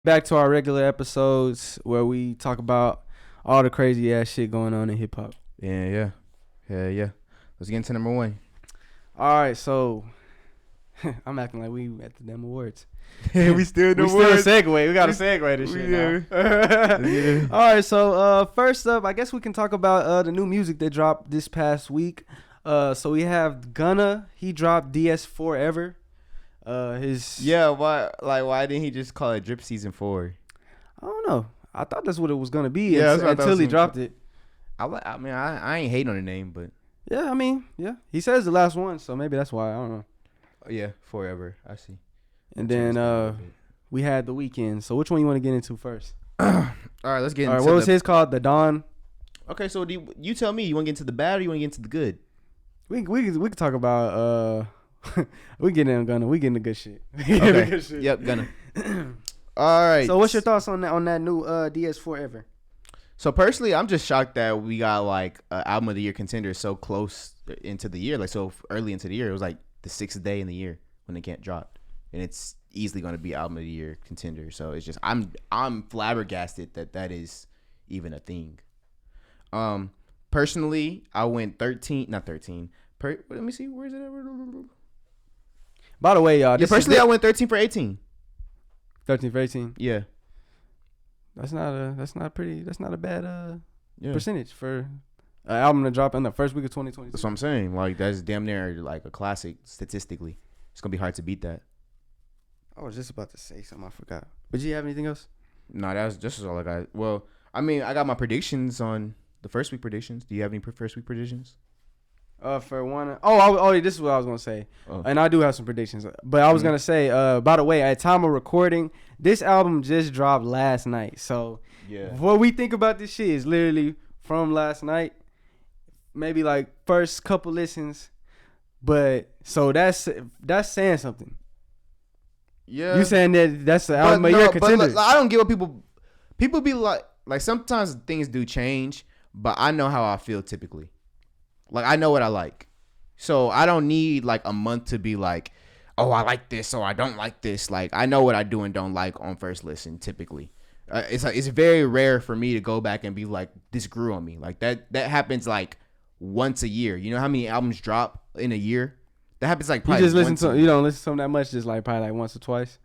back to our regular episodes where we talk about all the crazy ass shit going on in hip hop. Yeah. Let's get into number one. All right, so I'm acting like we at the damn awards. we still segue. We got to segue this shit now. All right, so first up, I guess we can talk about the new music that dropped this past week. So we have Gunna. He dropped DS4ever. Why didn't he just call it Drip Season 4? I don't know. I thought that's what it was gonna be until he dropped it. I ain't hating on the name, but yeah. He says the last one, so maybe that's why. I don't know. Yeah, forever. I see. And then we had The Weeknd. So which one you want to get into first? All right, let's get into. All right, what was his called? The Dawn. Okay, so you tell me. You want to get into the bad or you want to get into the good? We can talk about we getting in Gunna. We getting the good shit. Okay. Yep, Gunna. All right. So what's your thoughts on that new DS4ever? So personally, I'm just shocked that we got like album of the year contender so close into the year, like so early into the year. It was like the 6th day in the year when it can't drop, and it's easily going to be album of the year contender. So it's just I'm flabbergasted that is even a thing. Personally, I went 13. Let me see, where is it? By the way, y'all. Personally, I went 13 for 18. 13 for 18. Yeah. That's not a bad percentage for an album to drop in the first week of 2022. That's what I'm saying. Like that's damn near like a classic statistically. It's gonna be hard to beat that. I was just about to say something, I forgot. But do you have anything else? No, that's just all I got. Well, I mean, I got my predictions on the first week predictions. Do you have any first week predictions? For one, this is what I was gonna say, and I do have some predictions. But I was gonna say, by the way, at time of recording, this album just dropped last night. So yeah, what we think about this shit is literally from last night, maybe like first couple listens. But so that's saying something. Yeah, you saying that's the album of your contender? But I don't get what people be like. Like sometimes things do change, but I know how I feel typically. Like, I know what I like. So, I don't need, like, a month to be like, oh, I like this or I don't like this. Like, I know what I do and don't like on first listen, typically. It's very rare for me to go back and be like, this grew on me. Like, that happens, like, once a year. You know how many albums drop in a year? That happens, like, probably you don't listen to them that much, just, like, probably, like, once or twice?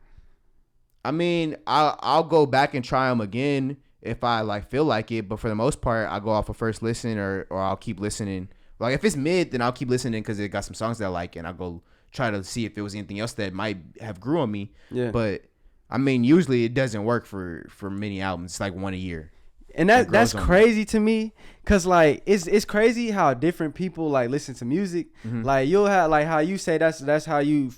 I mean, I'll go back and try them again if I, like, feel like it. But for the most part, I go off of first listen or I'll keep listening. Like, if it's mid, then I'll keep listening because it got some songs that I like, and I'll go try to see if there was anything else that might have grew on me. Yeah. But, I mean, usually it doesn't work for many albums. It's like one a year. And that's crazy to me because, like, it's crazy how different people, like, listen to music. Mm-hmm. Like, you'll have, like, how you say that's how you,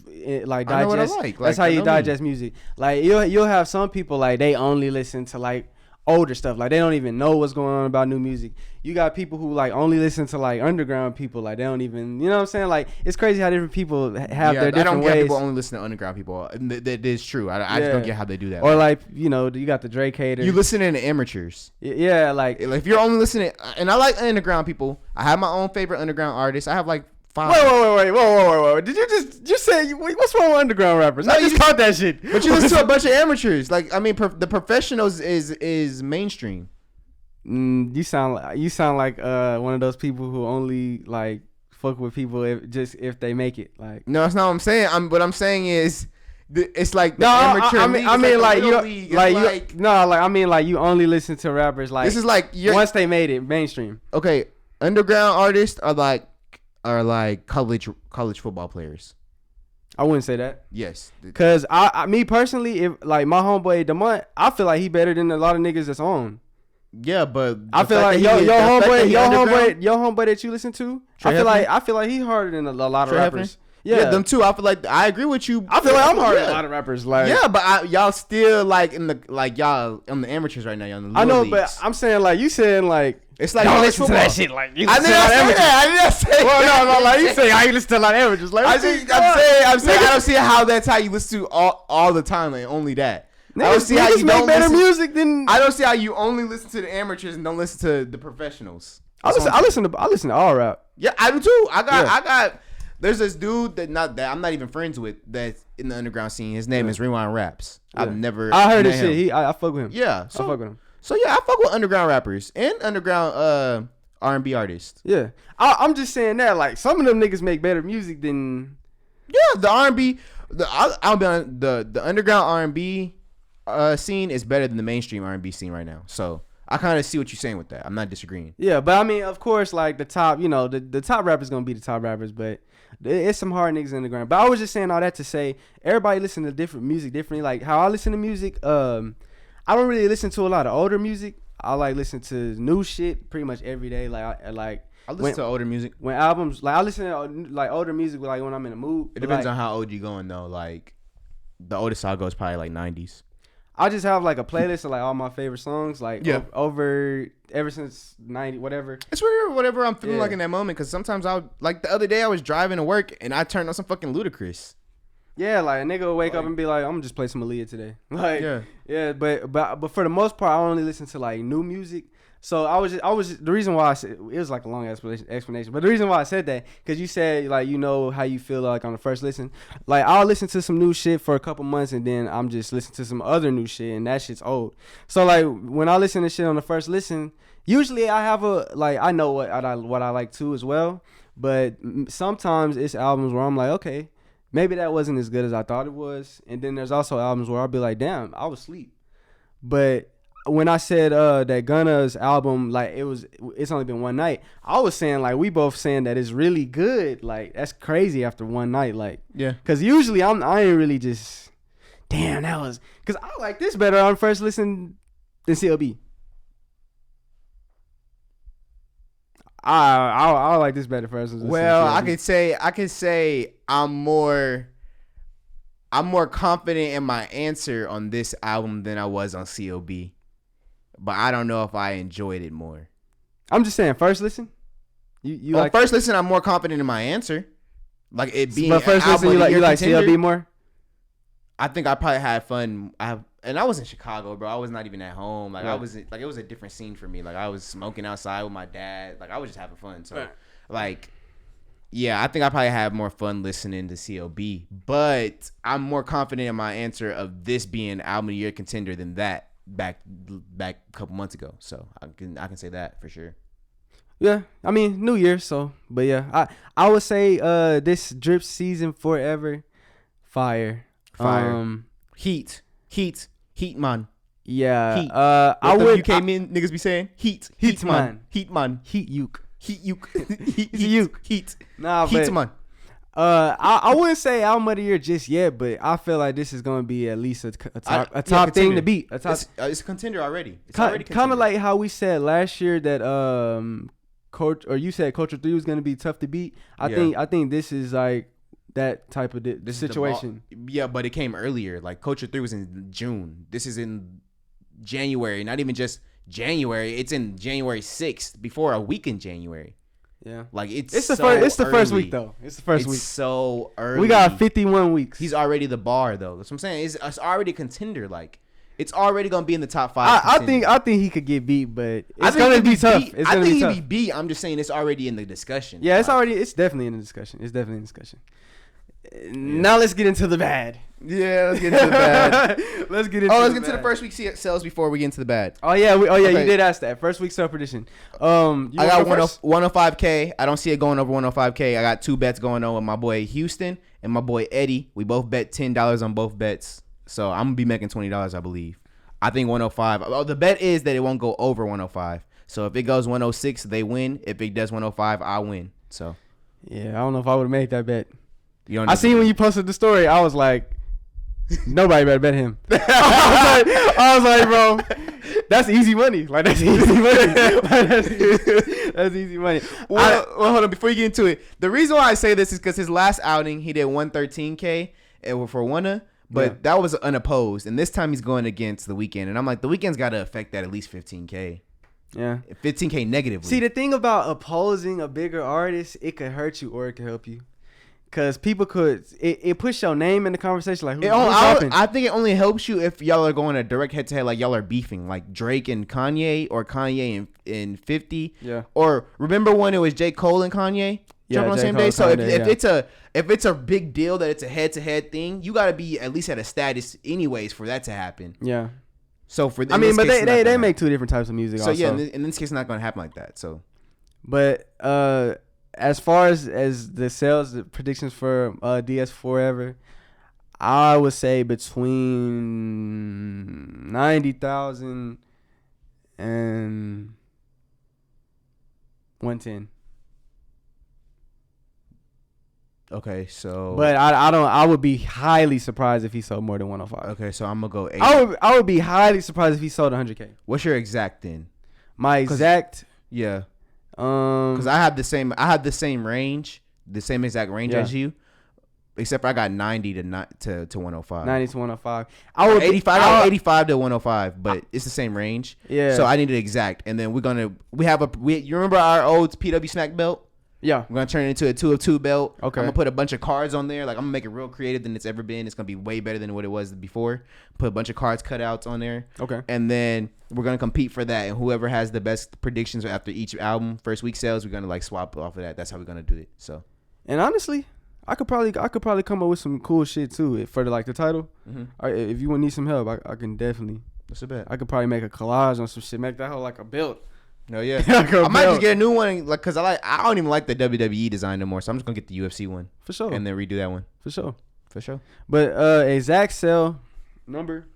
like, digest. I know what I like. That's how you digest music. Like, you'll have some people, like, they only listen to, like, older stuff. Like, they don't even know what's going on about new music. You got people who, like, only listen to, like, underground people. Like, they don't even, you know what I'm saying? Like, it's crazy how different people have their different ways. I don't get people only listen to underground people. That is true. I just don't get how they do that. Or, like, you know, you got the Drake haters. You listening to amateurs. Yeah, like if you're only listening, and I like underground people. I have my own favorite underground artists. I have, like, 5. Wait. Whoa. Did you say, what's wrong with underground rappers? I just caught that shit. But you listen to a bunch of amateurs. Like, I mean, the professionals is mainstream. You sound like one of those people who only, like, fuck with people if they make it. Like, no, that's not what I'm saying. What I'm saying is, it's like the amateur. I mean, like, you only listen to rappers like this is like once they made it mainstream. Okay, underground artists are like college football players. I wouldn't say that. Yes. Cause me personally, if like my homeboy Demont, I feel like he better than a lot of niggas that's on. Yeah, but I feel like your homeboy that you listen to, I feel like he harder than a lot of rappers. Yeah, them too. I feel like I agree with you. I feel like I'm harder than a lot of rappers. Like, yeah, but y'all still like y'all on the amateurs right now. Y'all in the little leagues. But I'm saying like you saying like it's like don't listen to that shit. Like you I didn't say that. Well, no. Like you say I ain't listen to a lot of amateurs. Like I'm saying I don't see how that's how you listen to all the time. Like only that. I don't see how you don't better music than. I don't see how you only listen to the amateurs and don't listen to the professionals. I listen to all rap. Yeah, I do too. I got There's this dude that I'm not even friends with that's in the underground scene. His name is Rewind Raps. I heard his shit. I fuck with him. Yeah, I fuck with him. So yeah, I fuck with underground rappers and underground R&B artists. Yeah, I'm just saying that like some of them niggas make better music than. Yeah, the R&B. I'll be honest, the underground R&B scene is better than the mainstream R&B scene right now. So I kind of see what you're saying with that. I'm not disagreeing. Yeah, but I mean, of course, like the top, the top rappers gonna be the top rappers, but it's some hard niggas in the ground. But I was just saying all that to say everybody listen to different music differently. Like how I listen to music, I don't really listen to a lot of older music. I like listen to new shit pretty much every day. I listen to older music. When albums, like I listen to like older music, like when I'm in the mood. It depends on how old you going though. Like the oldest I'll go is probably like 90s. I just have like a playlist of like all my favorite songs, like ever since 90 whatever. It's whatever I'm feeling like in that moment. Because sometimes like the other day I was driving to work and I turned on some fucking Ludacris. Yeah, like a nigga will wake up and be like, I'm gonna just play some Aaliyah today. Like yeah, but for the most part I only listen to like new music. So I was the reason why I said it was like a long explanation, but the reason why I said that because you said like how you feel like on the first listen, like I'll listen to some new shit for a couple months and then I'm just listening to some other new shit and that shit's old. So like when I listen to shit on the first listen, usually I have I know what I like too as well, but sometimes it's albums where I'm like, okay, maybe that wasn't as good as I thought it was, and then there's also albums where I'll be like, damn, I was asleep, but. When I said that Gunna's album, like it's only been one night, I was saying like we both saying that it's really good. Like that's crazy after one night. Like because usually I ain't really just damn that was because I like this better on first listen than CLB. I like this better first listen. Well, I can say I'm more confident in my answer on this album than I was on CLB. But I don't know if I enjoyed it more. I'm just saying, first listen. You like first listen. I'm more confident in my answer, like it being. But first listen, you like CLB more. I think I probably had fun. And I was in Chicago, bro. I was not even at home. Like I was like it was a different scene for me. Like I was smoking outside with my dad. Like I was just having fun. So like, yeah, I think I probably had more fun listening to CLB. But I'm more confident in my answer of this being album of the year contender than that. Back a couple months ago, so I can say that for sure. Yeah, I mean New Year, so but yeah, I would say this drip season forever, fire, heat man. Yeah, heat. I would UK men niggas be saying heat man, heat uke. Nah, heat man. I wouldn't say album of the year just yet, but I feel like this is gonna be at least a top thing to beat. It's a contender already. It's already kind of like how we said last year that you said Culture 3 was gonna be tough to beat. I think this is like that type of situation. Yeah, but it came earlier. Like Culture 3 was in June. This is in January. Not even just January. It's in January 6th. Before a week in January. Yeah, like it's the first week though. It's the first week. So early. We got 51 weeks. He's already the bar though. That's what I'm saying. It's already a contender. Like it's already gonna be in the top 5. I think he could get beat, but it's gonna be tough. I think he'd be beat. I'm just saying it's already in the discussion. Yeah, it's definitely in the discussion. Now let's get into the bad. Yeah, let's get into the bad. let's get into the first week sales before we get into the bad. Oh yeah, okay. You did ask that. First week sale prediction. I got 105K. I don't see it going over 105K. I got 2 bets going on with my boy Houston and my boy Eddie. We both bet $10 on both bets. So I'm gonna be making $20, I believe. I think 105. Oh, the bet is that it won't go over 105. So if it goes 106, they win. If it does 105, I win. So yeah, I don't know if I would have made that bet. I seen when you posted the story, I was like, nobody better bet him. I was like, bro, that's easy money. Like that's easy money. That's easy money. Well, hold on. Before you get into it, the reason why I say this is because his last outing, he did 113K for Wanna, but that was unopposed. And this time he's going against The Weeknd. And I'm like, The Weeknd's got to affect that at least 15K. Yeah. 15K negatively. See, the thing about opposing a bigger artist, it could hurt you or it could help you. Because people could, it puts your name in the conversation. Like, I think it only helps you if y'all are going a direct head to head, like y'all are beefing, like Drake and Kanye or Kanye and 50. Yeah. Or remember when it was J. Cole and Kanye? dropping on the same day. So if it's a big deal that it's a head-to-head thing, you got to be at least at a status anyways for that to happen. Yeah. So but they make two different types of music. So also. yeah, in this case, it's not gonna happen like that. So, but as far as the sales predictions for DS4ever, I would say between 90,000 and 110. Okay, so but I would be highly surprised if he sold more than 105. Okay, so I'm gonna go 80. I would be highly surprised if he sold 100K. What's your exact then? My exact, yeah. Because I have the same range, the same exact range as you, except for I got 90 to 105. 90 to 105. I got 85 to 105, but it's the same range. Yeah. So I need it exact, and then you remember our old PW Smack belt? Yeah. We're gonna turn it into a 2 of 2 belt. Okay. I'm gonna put a bunch of cards on there. Like I'm gonna make it real creative than it's ever been. It's gonna be way better than what it was before. Put a bunch of cards cutouts on there. Okay. And then we're gonna compete for that. And whoever has the best predictions after each album, first week sales, we're gonna like swap off of that. That's how we're gonna do it. So. And honestly, I could probably come up with some cool shit too for the title. Mm-hmm. If you need some help, I can definitely. That's a bet. I could probably make a collage on some shit. Make that whole like a belt. No, yeah. I might just get a new one, like, cause I don't even like the WWE design no more, so I'm just gonna get the UFC one for sure, and then redo that one for sure. But exact sell number.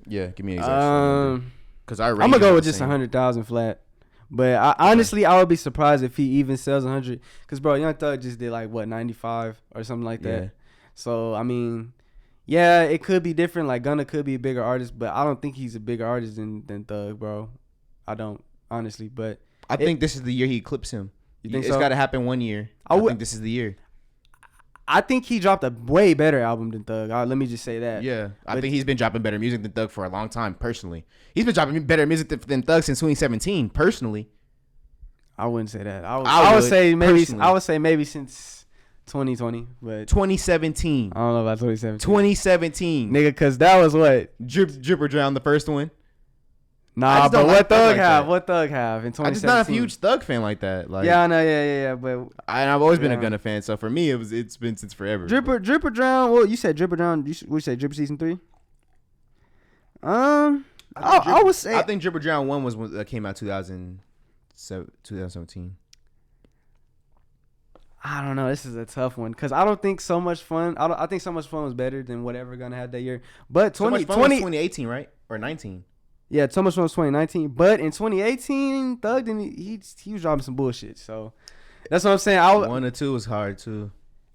Yeah, give me an exact number. Cause I'm gonna go with just 100,000 flat. But honestly, I would be surprised if he even sells 100. Cause bro, Young Thug just did like what 95 or something like that. So I mean, yeah, it could be different. Like Gunna could be a bigger artist, but I don't think he's a bigger artist than Thug, bro. I don't. Honestly, but I think this is the year he eclipsed him. You think it's got to happen one year. I think this is the year. I think he dropped a way better album than Thug. Let me just say that. Yeah, I think he's been dropping better music than Thug for a long time. Personally, he's been dropping better music than Thug since 2017. Personally, I wouldn't say that. I would say maybe. Personally. I would say maybe since 2020, but 2017. I don't know about 2017. 2017, nigga, because that was what Drip or Drown, the first one. Nah, but what Thug have? What Thug have in 2017? I'm just not a huge Thug fan like that. Like, yeah, I know, yeah. But I've always been a Gunna fan, so for me, it's been since forever. Drip or Drown. Well, you said Drip or Drown. You say Drip season 3? I would say. I think Drip or Drown 1 was when that came out 2017. I don't know. This is a tough one because I don't think So Much Fun. I think So Much Fun was better than whatever Gunna had that year. But 2018, right, or 19? Yeah, So Much Fun was 2019, but in 2018, Thug he was dropping some bullshit. So that's what I'm saying. 1 or 2 was hard too.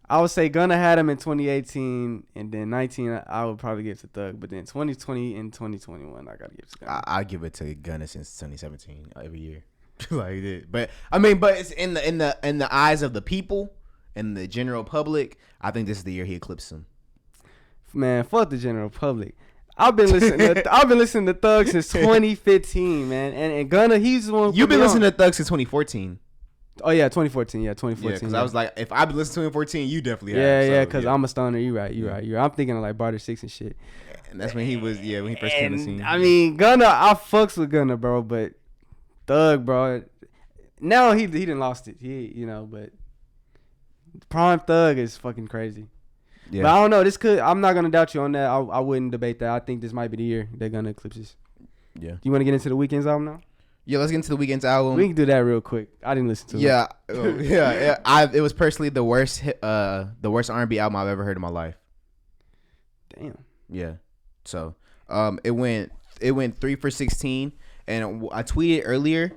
I would say Gunna had him in 2018, and then 19 I would probably give it to Thug, but then 2020 and 2021 I gotta give it to Gunna. I give it to Gunna since 2017 every year, like it. But I mean, but it's in the eyes of the people and the general public. I think this is the year he eclipsed him. Man, fuck the general public. I've been listening to Thug since 2015, man. And Gunna, he's the one. You've been listening to Thug since 2014. Oh yeah, 2014. Yeah, 2014. Yeah, because I was like, if I've been listening to 2014, you definitely have. Yeah, because I'm a stoner. You right. I'm thinking of like Barter 6 and shit. And that's when he was. Yeah, when he first came to the scene. I mean, Gunna, I fucks with Gunna, bro, but Thug, bro. Now he done lost it. But Prime Thug is fucking crazy. Yeah. But I don't know. I'm not gonna doubt you on that. I wouldn't debate that. I think this might be the year they're gonna eclipse. Yeah. You want to get into the Weeknd's album now? Yeah, let's get into the Weeknd's album. We can do that real quick. I didn't listen to it. Yeah. It was personally the worst R&B album I've ever heard in my life. Damn. Yeah. So, it went 3 for 16, and I tweeted earlier.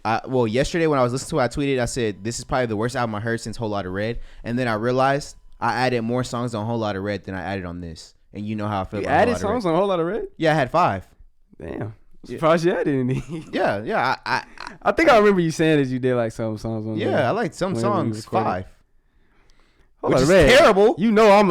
Yesterday when I was listening to it, I tweeted. I said this is probably the worst album I heard since Whole Lotta Red, and then I realized I added more songs on Whole Lotta Red than I added on this, and you know how I feel. You about added songs on Whole Lotta Red? Yeah, I had 5. Damn. Surprised you added any. Yeah. I think I remember you saying that you did like some songs on there. Yeah, I like some songs. 5. Which is terrible. You know what I'm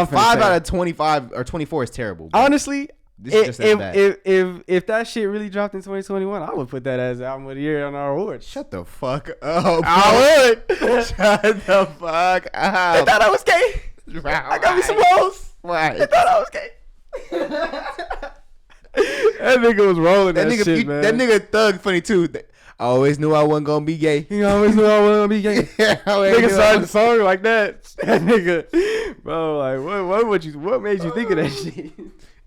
5 out of 25 or 24 is terrible. Honestly, if that shit really dropped in 2021, I would put that as album of the year on our awards. Shut the fuck up. I would. Shut the fuck up. They thought I was gay. I got me some hoes. Right. They thought I was gay. That nigga was rolling that shit, man. That nigga Thug funny too. I always knew I wasn't gonna be gay. He always knew I wasn't gonna be gay. Nigga started the song like that. That nigga, bro, like what made you think of that shit?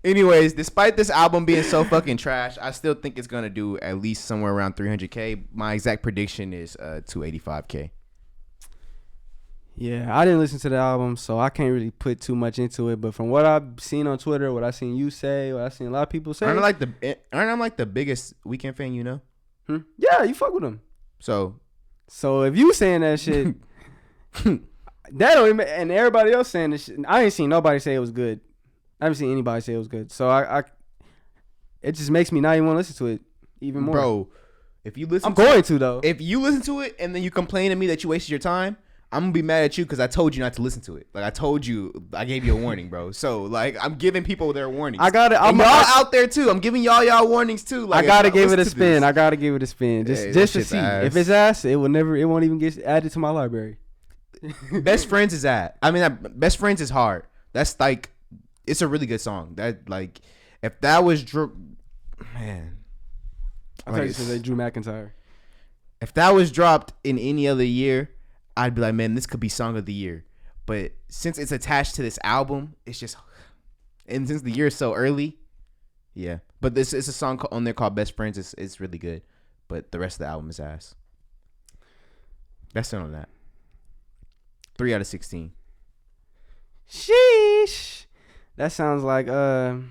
Anyways, despite this album being so fucking trash, I still think it's gonna do at least somewhere around 300K. My exact prediction is 285K. Yeah, I didn't listen to the album, so I can't really put too much into it. But from what I've seen on Twitter, what I seen you say, what I seen a lot of people say, aren't I like the biggest Weeknd fan you know? Yeah, you fuck with him. So if you saying that shit, that don't even, and everybody else saying this shit, I ain't seen nobody say it was good. I haven't seen anybody say it was good. So it just makes me not even want to listen to it even more. Bro, if you listen, I'm going to though. If you listen to it and then you complain to me that you wasted your time, I'm gonna be mad at you because I told you not to listen to it. Like I told you, I gave you a warning, bro. So like I'm giving people their warnings. I got it. I'm out there too. I'm giving y'all warnings too. Like I gotta give it a spin. I gotta give it a spin just to see if it's ass. It won't even get added to my library. Best Friends is Best Friends is hard. That's like, it's a really good song. That like, if that was man, I thought you said they Drew McIntyre. If that was dropped in any other year, I'd be like, man, this could be song of the year. But since it's attached to this album, it's just, and since the year is so early, yeah. But it's a song on there called Best Friends. It's really good. But the rest of the album is ass. That's it on that. 3 out of 16. Sheesh. That sounds like well,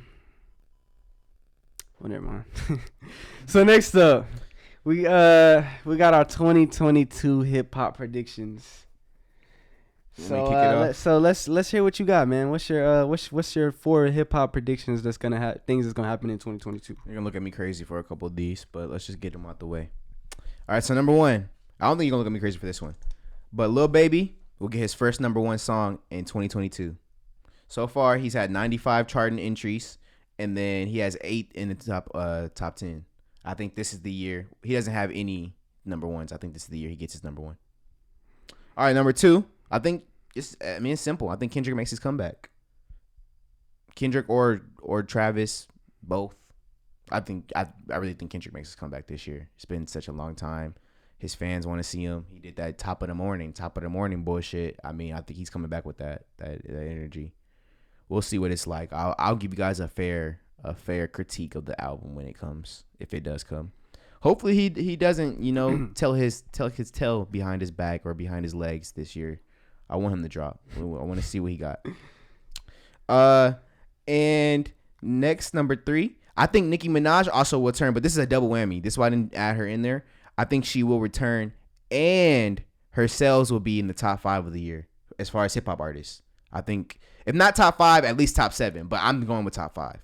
never mind. So next up, we got our 2022 hip hop predictions. So let's hear what you got, man. What's your 4 hip hop predictions things that's gonna happen in 2022? You're gonna look at me crazy for a couple of these, but let's just get them out the way. All right, so number 1, I don't think you're gonna look at me crazy for this one, but Lil Baby will get his first number 1 song in 2022. So far, he's had 95 charting entries, and then he has 8 in the top 10. I think this is the year. He doesn't have any number 1s. I think this is the year he gets his number 1. All right, number 2. I think it's simple. I think Kendrick makes his comeback. Kendrick or Travis, both. I really think Kendrick makes his comeback this year. It's been such a long time. His fans want to see him. He did that top of the morning bullshit. I think he's coming back with that energy. We'll see what it's like. I'll give you guys a fair critique of the album when it comes, if it does come. Hopefully he doesn't, tell his tail behind his back or behind his legs this year. I want him to drop. I want to see what he got. And next, number 3, I think Nicki Minaj also will return, but this is a double whammy. This is why I didn't add her in there. I think she will return, and her sales will be in the top 5 of the year as far as hip hop artists. I think if not top 5, at least top 7. But I'm going with top 5.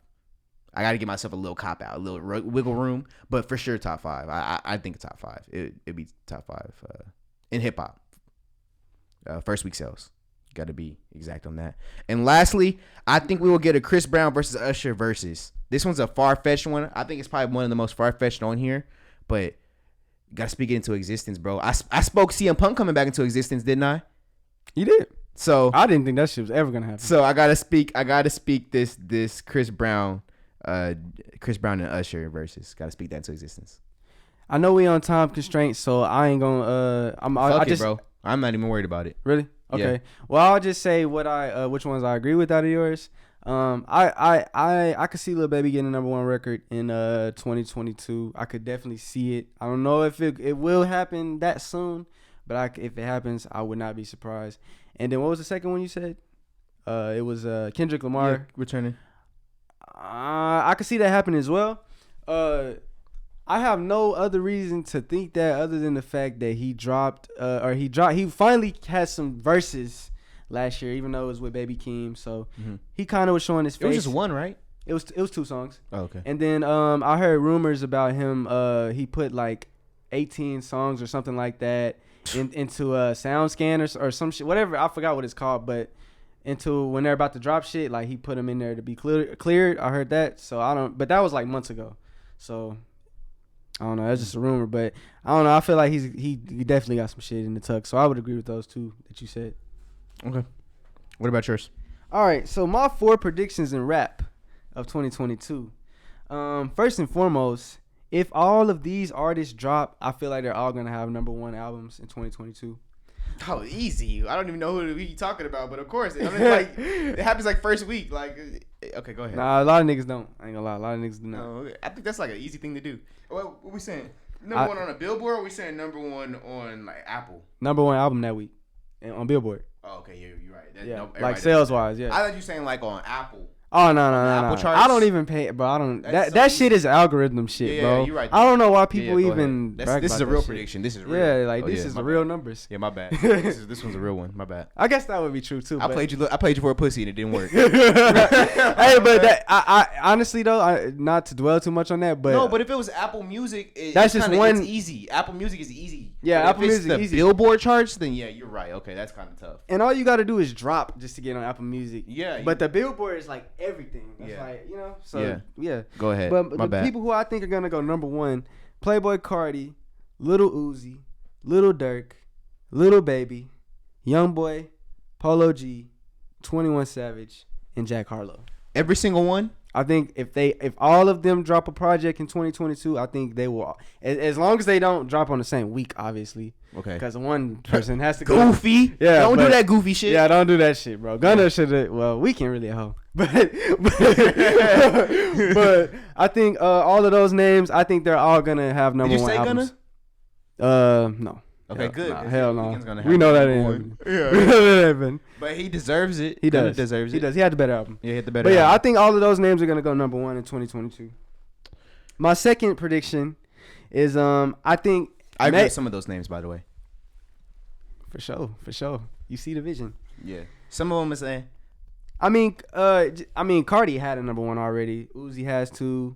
I got to give myself a little cop out, a little wiggle room, but for sure top 5. I think top 5. It'd be top 5 in hip hop. First week sales. Got to be exact on that. And lastly, I think we will get a Chris Brown versus Usher versus. This one's a far-fetched one. I think it's probably one of the most far-fetched on here, but you got to speak it into existence, bro. I spoke CM Punk coming back into existence, didn't I? You did. So I didn't think that shit was ever gonna happen. So I gotta speak this Chris Brown and Usher versus. Gotta speak that into existence. I know we on time constraints, so I ain't gonna. Bro. I'm not even worried about it. Really? Okay. Yeah. Well, I'll just say which ones I agree with out of yours. I could see Lil Baby getting a number 1 record in 2022. I could definitely see it. I don't know if it will happen that soon, but if it happens, I would not be surprised. And then what was the second one you said? It was Kendrick Lamar returning. I could see that happening as well. I have no other reason to think that other than the fact that he finally had some verses last year, even though it was with Baby Keem. So he kind of was showing his face. It was just one, right? It was 2 songs. Oh, okay. And then I heard rumors about him. He put like 18 songs or something like that into a sound scanner or some shit, whatever. I forgot what it's called, but into when they're about to drop shit, like he put them in there to be cleared. I heard that, but that was like months ago. So I don't know. That's just a rumor, but I don't know. I feel like he definitely got some shit in the tuck. So I would agree with those 2 that you said. Okay. What about yours? All right. So my 4 predictions in rap of 2022. First and foremost, if all of these artists drop, I feel like they're all gonna have #1 albums in 2022. Oh, easy. I don't even know who we talking about, but of course, I mean, like it happens like first week. Like, okay, go ahead. Nah, a lot of niggas don't. I ain't gonna lie, a lot of niggas do not. No, I think that's like an easy thing to do. What we saying? #1 on a Billboard? Or we saying #1 on like Apple? #1 album that week, and on Billboard. Oh, okay, you're right. Yeah, like sales wise, yeah. I thought you saying like on Apple. Oh no. I don't even pay, bro. I don't. That shit is algorithm shit, bro. Yeah, you're right. I don't know why people even. This is a real prediction. This is real. Yeah, like this is the real numbers. Yeah, my bad. This one's a real one. My bad. I guess that would be true too. I played you for a pussy and it didn't work. Hey, but I honestly though, not to dwell too much on that, but no. But if it was Apple Music, that's just one. It's easy. Apple Music is easy. Yeah, but Apple Music is easy. Billboard charts, then yeah, you're right. Okay, that's kind of tough. And all you got to do is drop just to get on Apple Music. Yeah. But the Billboard is like everything. That's like, you know. So yeah. Go ahead. But My the bad. people who I think are gonna go #1: Playboy Cardi, Lil Uzi, Lil Durk, Lil Baby, Youngboy, Polo G, 21 Savage, and Jack Harlow. Every single one. I think if all of them drop a project in 2022, I think they will. As long as they don't drop on the same week, obviously. Okay. Because one person has to go. Goofy. Yeah. Don't do that goofy shit. Yeah, don't do that shit, bro. Gunna should have. Well, we can't really help. But I think all of those names, I think they're all gonna have #1 Did you say albums. No. Okay, good. Hell no. We know that ain't happening. But he deserves it. He does. Deserves it. He does. He had the better album. Yeah, he had the better album. album. I think all of those names are gonna go #1 in 2022. My second prediction is I think I agree with some of those names, by the way. For sure. You see the vision. Yeah. Some of them is saying. I mean, Cardi had a #1 already. Uzi has too.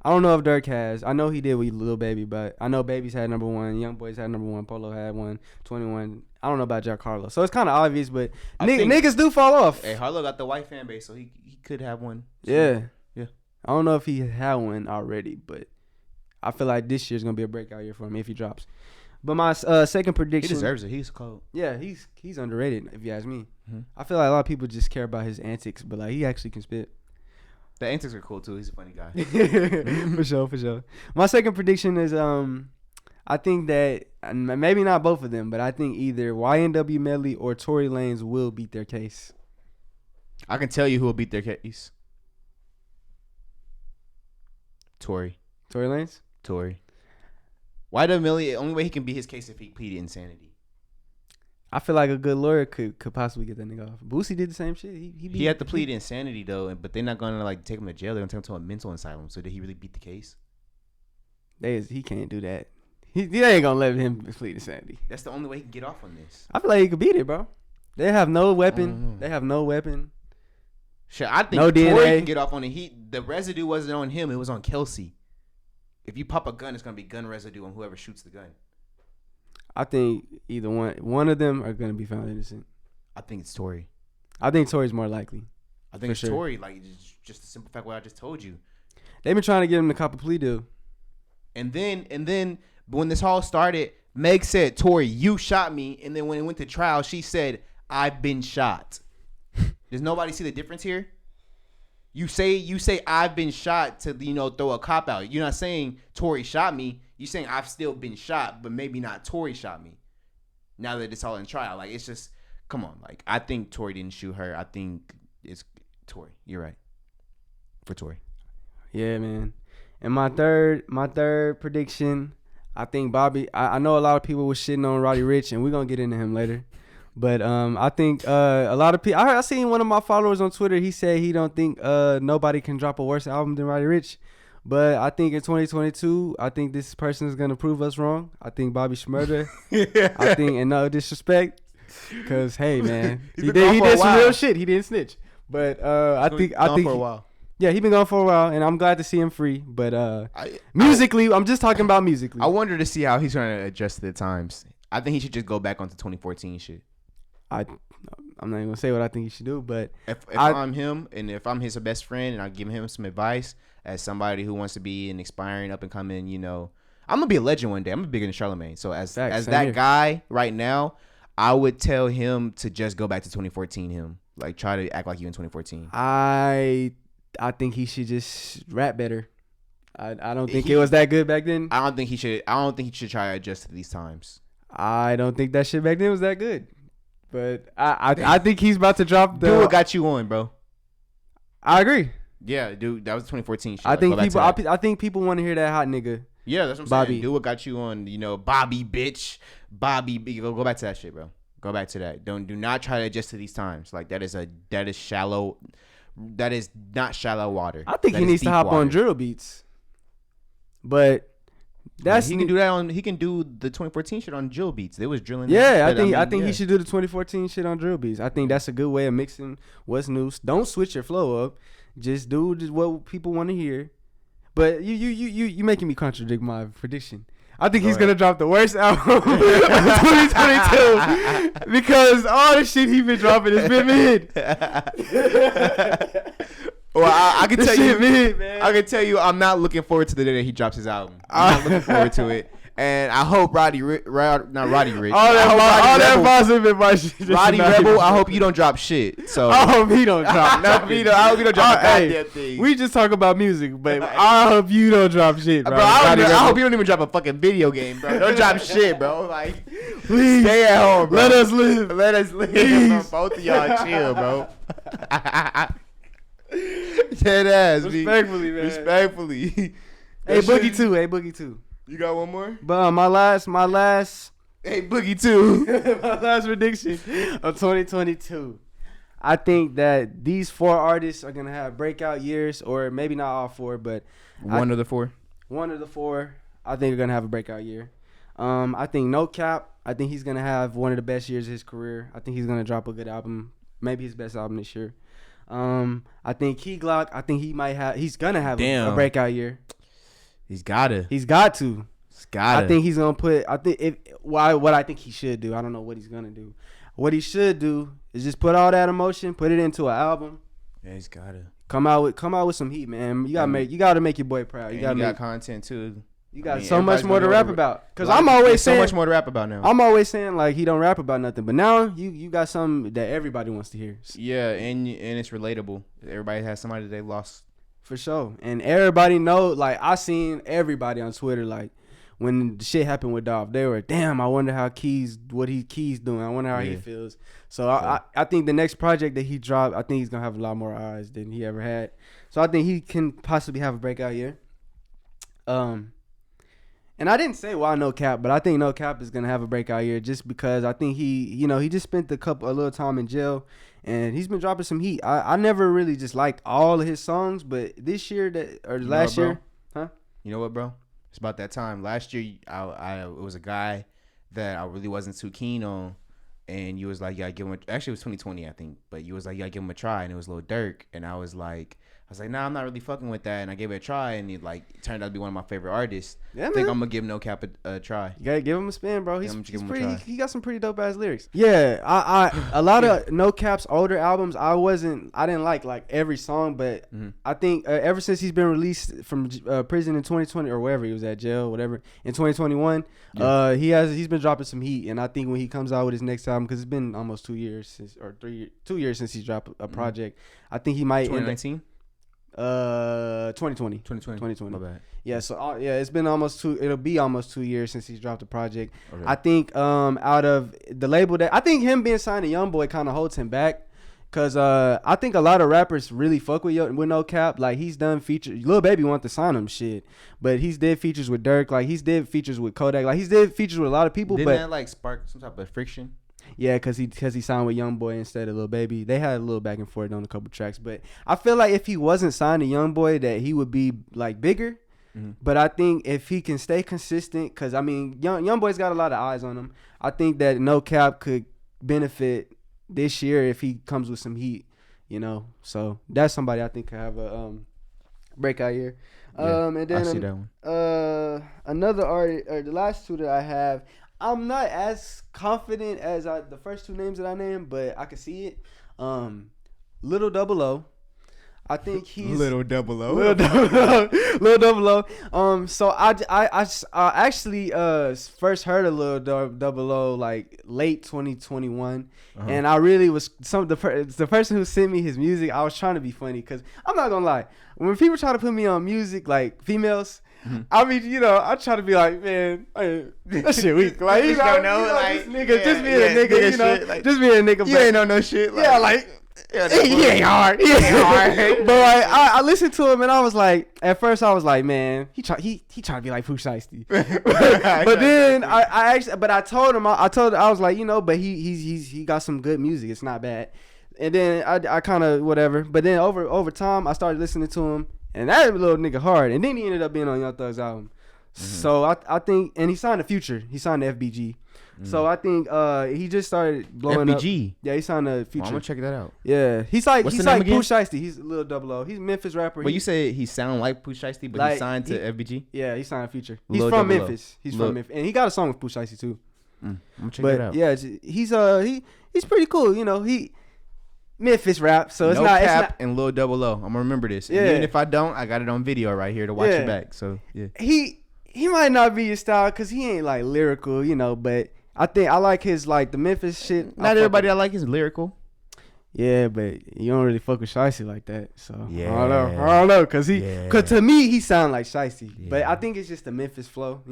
I don't know if Durk has. I know he did with Lil Baby, but I know Baby's had #1. Young Boys had #1. Polo had one. 21. I don't know about Jack Harlow. So it's kind of obvious, but niggas do fall off. Hey, Harlow got the white fan base, so he could have one. So, yeah. Yeah. I don't know if he had one already, but I feel like this year's going to be a breakout year for him if he drops. But my second prediction. He deserves it. He's cold. Yeah, he's underrated, if you ask me. Mm-hmm. I feel like a lot of people just care about his antics, but like he actually can spit. The antics are cool too. He's a funny guy. For sure. My second prediction is I think that maybe not both of them, but I think either YNW Melly or Tory Lanez will beat their case. I can tell you who will beat their case. Tory Lanez? Tory. YNW Melly, the only way he can beat his case if he pleaded insanity. I feel like a good lawyer could possibly get that nigga off. Boosie did the same shit. He had to plead insanity though, but they're not gonna like take him to jail. They're gonna take him to a mental asylum. So did he really beat the case? He can't do that. They ain't gonna let him plead insanity. That's the only way he can get off on this. I feel like he could beat it, bro. They have no weapon. Shit, I think no Tory DNA. can get off on it. The residue wasn't on him. It was on Kelsey. If you pop a gun, it's gonna be gun residue on whoever shoots the gun. I think either one of them are gonna be found innocent. I think it's Tory. I think Tory's more likely. I think it's Tory. Like just the simple fact what I just told you. They've been trying to get him to cop a plea deal. And then when this all started, Meg said, "Tory, you shot me." And then when it went to trial, she said, "I've been shot." Does nobody see the difference here? You say I've been shot to throw a cop out. You're not saying Tory shot me. You're saying I've still been shot, but maybe not Tory shot me. Now that it's all in trial, like it's just come on. Like I think Tory didn't shoot her. I think it's Tory. You're right. For Tory. Yeah, man. And my third prediction, I think Bobby. I know a lot of people were shitting on Roddy Ricch, and we're gonna get into him later. But I think a lot of people. I seen one of my followers on Twitter. He said he don't think nobody can drop a worse album than Roddy Ricch. But I think in 2022, I think this person is gonna prove us wrong. I think Bobby Shmurda. I think, and no disrespect, because hey man, he did some real shit. He didn't snitch. But I think for a while. Yeah, he been gone for a while, and I'm glad to see him free. But musically, I'm just talking about musically. I wonder to see how he's trying to adjust to the times. I think he should just go back onto 2014 shit. I'm not even gonna say what I think he should do, but if I'm him and if I'm his best friend and I give him some advice as somebody who wants to be an aspiring up and coming, I'm gonna be a legend one day. I'm gonna be bigger than Charlamagne. So as that here. Guy right now, I would tell him to just go back to 2014. Him like try to act like you in 2014. I think he should just rap better. I don't think it was that good back then. I don't think he should try to adjust to these times. I don't think that shit back then was that good. But I think he's about to drop the. Do what got you on, bro. I agree. Yeah, dude, that was 2014 shit. I think people want to hear that hot nigga. Yeah, that's what I'm Bobby. saying. Do what got you on, Bobby, bitch. Bobby, go back to that shit, bro. Go back to that. Do not try to adjust to these times. Like that is shallow. That is not shallow water. I think he needs to hop on drill beats. But he can do that on. He can do the 2014 shit on drill beats. They was drilling. Yeah, I think he should do the 2014 shit on drill beats. I think that's a good way of mixing what's new. Don't switch your flow up. Just do what people want to hear. But you making me contradict my prediction. I think he's gonna drop the worst album of 2022 because all the shit he been dropping has been mid. Well, I can tell you, man. I can tell you, I'm not looking forward to the day that he drops his album. I'm not looking forward to it, and I hope Roddy Rich. All that positive advice. Roddy Rebel. I hope you don't drop shit. So I hope he don't drop nothing. I hope you don't drop a goddamn thing. We just talk about music, but I hope you don't drop shit, bro. I hope you don't even drop a fucking video game, bro. Don't drop shit, bro. Like, please stay at home, bro. Let us live. Please. Both of y'all chill, bro. Dead ass. Respectfully, man. Respectfully. Hey, Boogie 2. You got one more? But my last. Hey, Boogie 2. My last prediction of 2022. I think that these 4 artists are gonna have breakout years, or maybe not all 4, but one of the 4. One of the 4. I think are gonna have a breakout year. I think No Cap. I think he's gonna have one of the best years of his career. I think he's gonna drop a good album, maybe his best album this year. I think Key Glock. I think he's gonna have a breakout year. He's got to. I think he's gonna put. What I think he should do. I don't know what he's gonna do. What he should do is just put all that emotion, put it into an album. Yeah, he's gotta come out with some heat, man. You gotta make your boy proud. You got content too. You got so much more to rap about. Cause I'm always saying so much more to rap about now. I'm always saying like he don't rap about nothing, but now you got something that everybody wants to hear. Yeah, and it's relatable. Everybody has somebody they lost. For sure, and everybody know. Like I seen everybody on Twitter like when the shit happened with Dolph, they were damn. I wonder how Keys doing. I wonder how he feels. So I think the next project that he dropped, I think he's gonna have a lot more eyes than he ever had. So I think he can possibly have a breakout year. And I didn't say why No Cap, but I think No Cap is gonna have a breakout year just because I think he just spent a little time in jail, and he's been dropping some heat. I never really just liked all of his songs, but this year last year, huh? You know what, bro? It's about that time. Last year, it was a guy that I really wasn't too keen on, and you was like, yeah, give him. Actually, it was 2020, I think, but you was like, yeah, give him a try, and it was Lil Durk, and I was like, nah, I'm not really fucking with that, and I gave it a try, and it turned out to be one of my favorite artists. Yeah, I think I'm gonna give No Cap a try. You gotta give him a spin, bro. He got some pretty dope ass lyrics. Yeah, a lot of No Cap's older albums, I didn't like every song, but I think ever since he's been released from prison in 2020 or wherever he was at, jail, whatever, in 2021, he's been dropping some heat, and I think when he comes out with his next album, because it's been almost 2 years 2 years since he dropped a project, I think he might 2019. 2020. My bad. Yeah, so it's been it'll be almost 2 years since he's dropped a project. Okay. I think out of the label I think him being signed to YoungBoy kind of holds him back, cause I think a lot of rappers really fuck with No Cap. Like he's done features. Lil Baby want to sign him shit, but he's did features with Durk. Like he's did features with Kodak. Like he's did features with a lot of people. Didn't that spark some type of friction? Yeah, cause he signed with YoungBoy instead of Lil Baby. They had a little back and forth on a couple tracks, but I feel like if he wasn't signed to YoungBoy, that he would be like bigger. Mm-hmm. But I think if he can stay consistent, cause I mean YoungBoy's got a lot of eyes on him. I think that No Cap could benefit this year if he comes with some heat, So that's somebody I think could have a breakout year. And then I see that one. Another artist, or the last two that I have. I'm not as confident as the first two names that I named, but I can see it. Little Double O. I think he's Little Double O. Lil Double O. So I actually first heard of Lil Double O like late 2021, and I really was the person who sent me his music. I was trying to be funny because I'm not gonna lie, when people try to put me on music, like females. I mean, I try to be like, man, that shit weak. Like, you don't know, like, this nigga, just being a nigga, like, just being a nigga. You ain't know no shit. Like, yeah, like, he ain't hard. He ain't hard. But like, I listened to him and I was like, at first I was like, man, he tried to be like Pooh Shiesty. But then I told him, I was like, but he got some good music. It's not bad. And then I kind of whatever. But then over time, I started listening to him. And that little nigga hard. And then he ended up being on Young Thug's album. So I think, and he signed to Future. He signed to FBG. So I think he just started blowing FBG. Up. Yeah, he signed to Future. I'm gonna check that out. Yeah, he's like Pooh Shiesty. He's a little Double O. He's a Memphis rapper. But you say he sound like Pooh Shiesty, but he signed to FBG. Yeah, he signed to Future. He's from Memphis. He's from Memphis, and he got a song with Pooh Shiesty too. I'm gonna check that out. Yeah, he's pretty cool. He Memphis rap, so it's no not cap it's not, and Lil Double O. I'm gonna remember this. Yeah. And even if I don't, I got it on video right here to watch it back. So yeah, he might not be your style because he ain't like lyrical, but I think I like his like the Memphis shit. Not everybody I like is lyrical. Yeah, but you don't really fuck with Shiesty like that, so yeah. I don't know, cause to me he sound like Shiesty, but I think it's just the Memphis flow,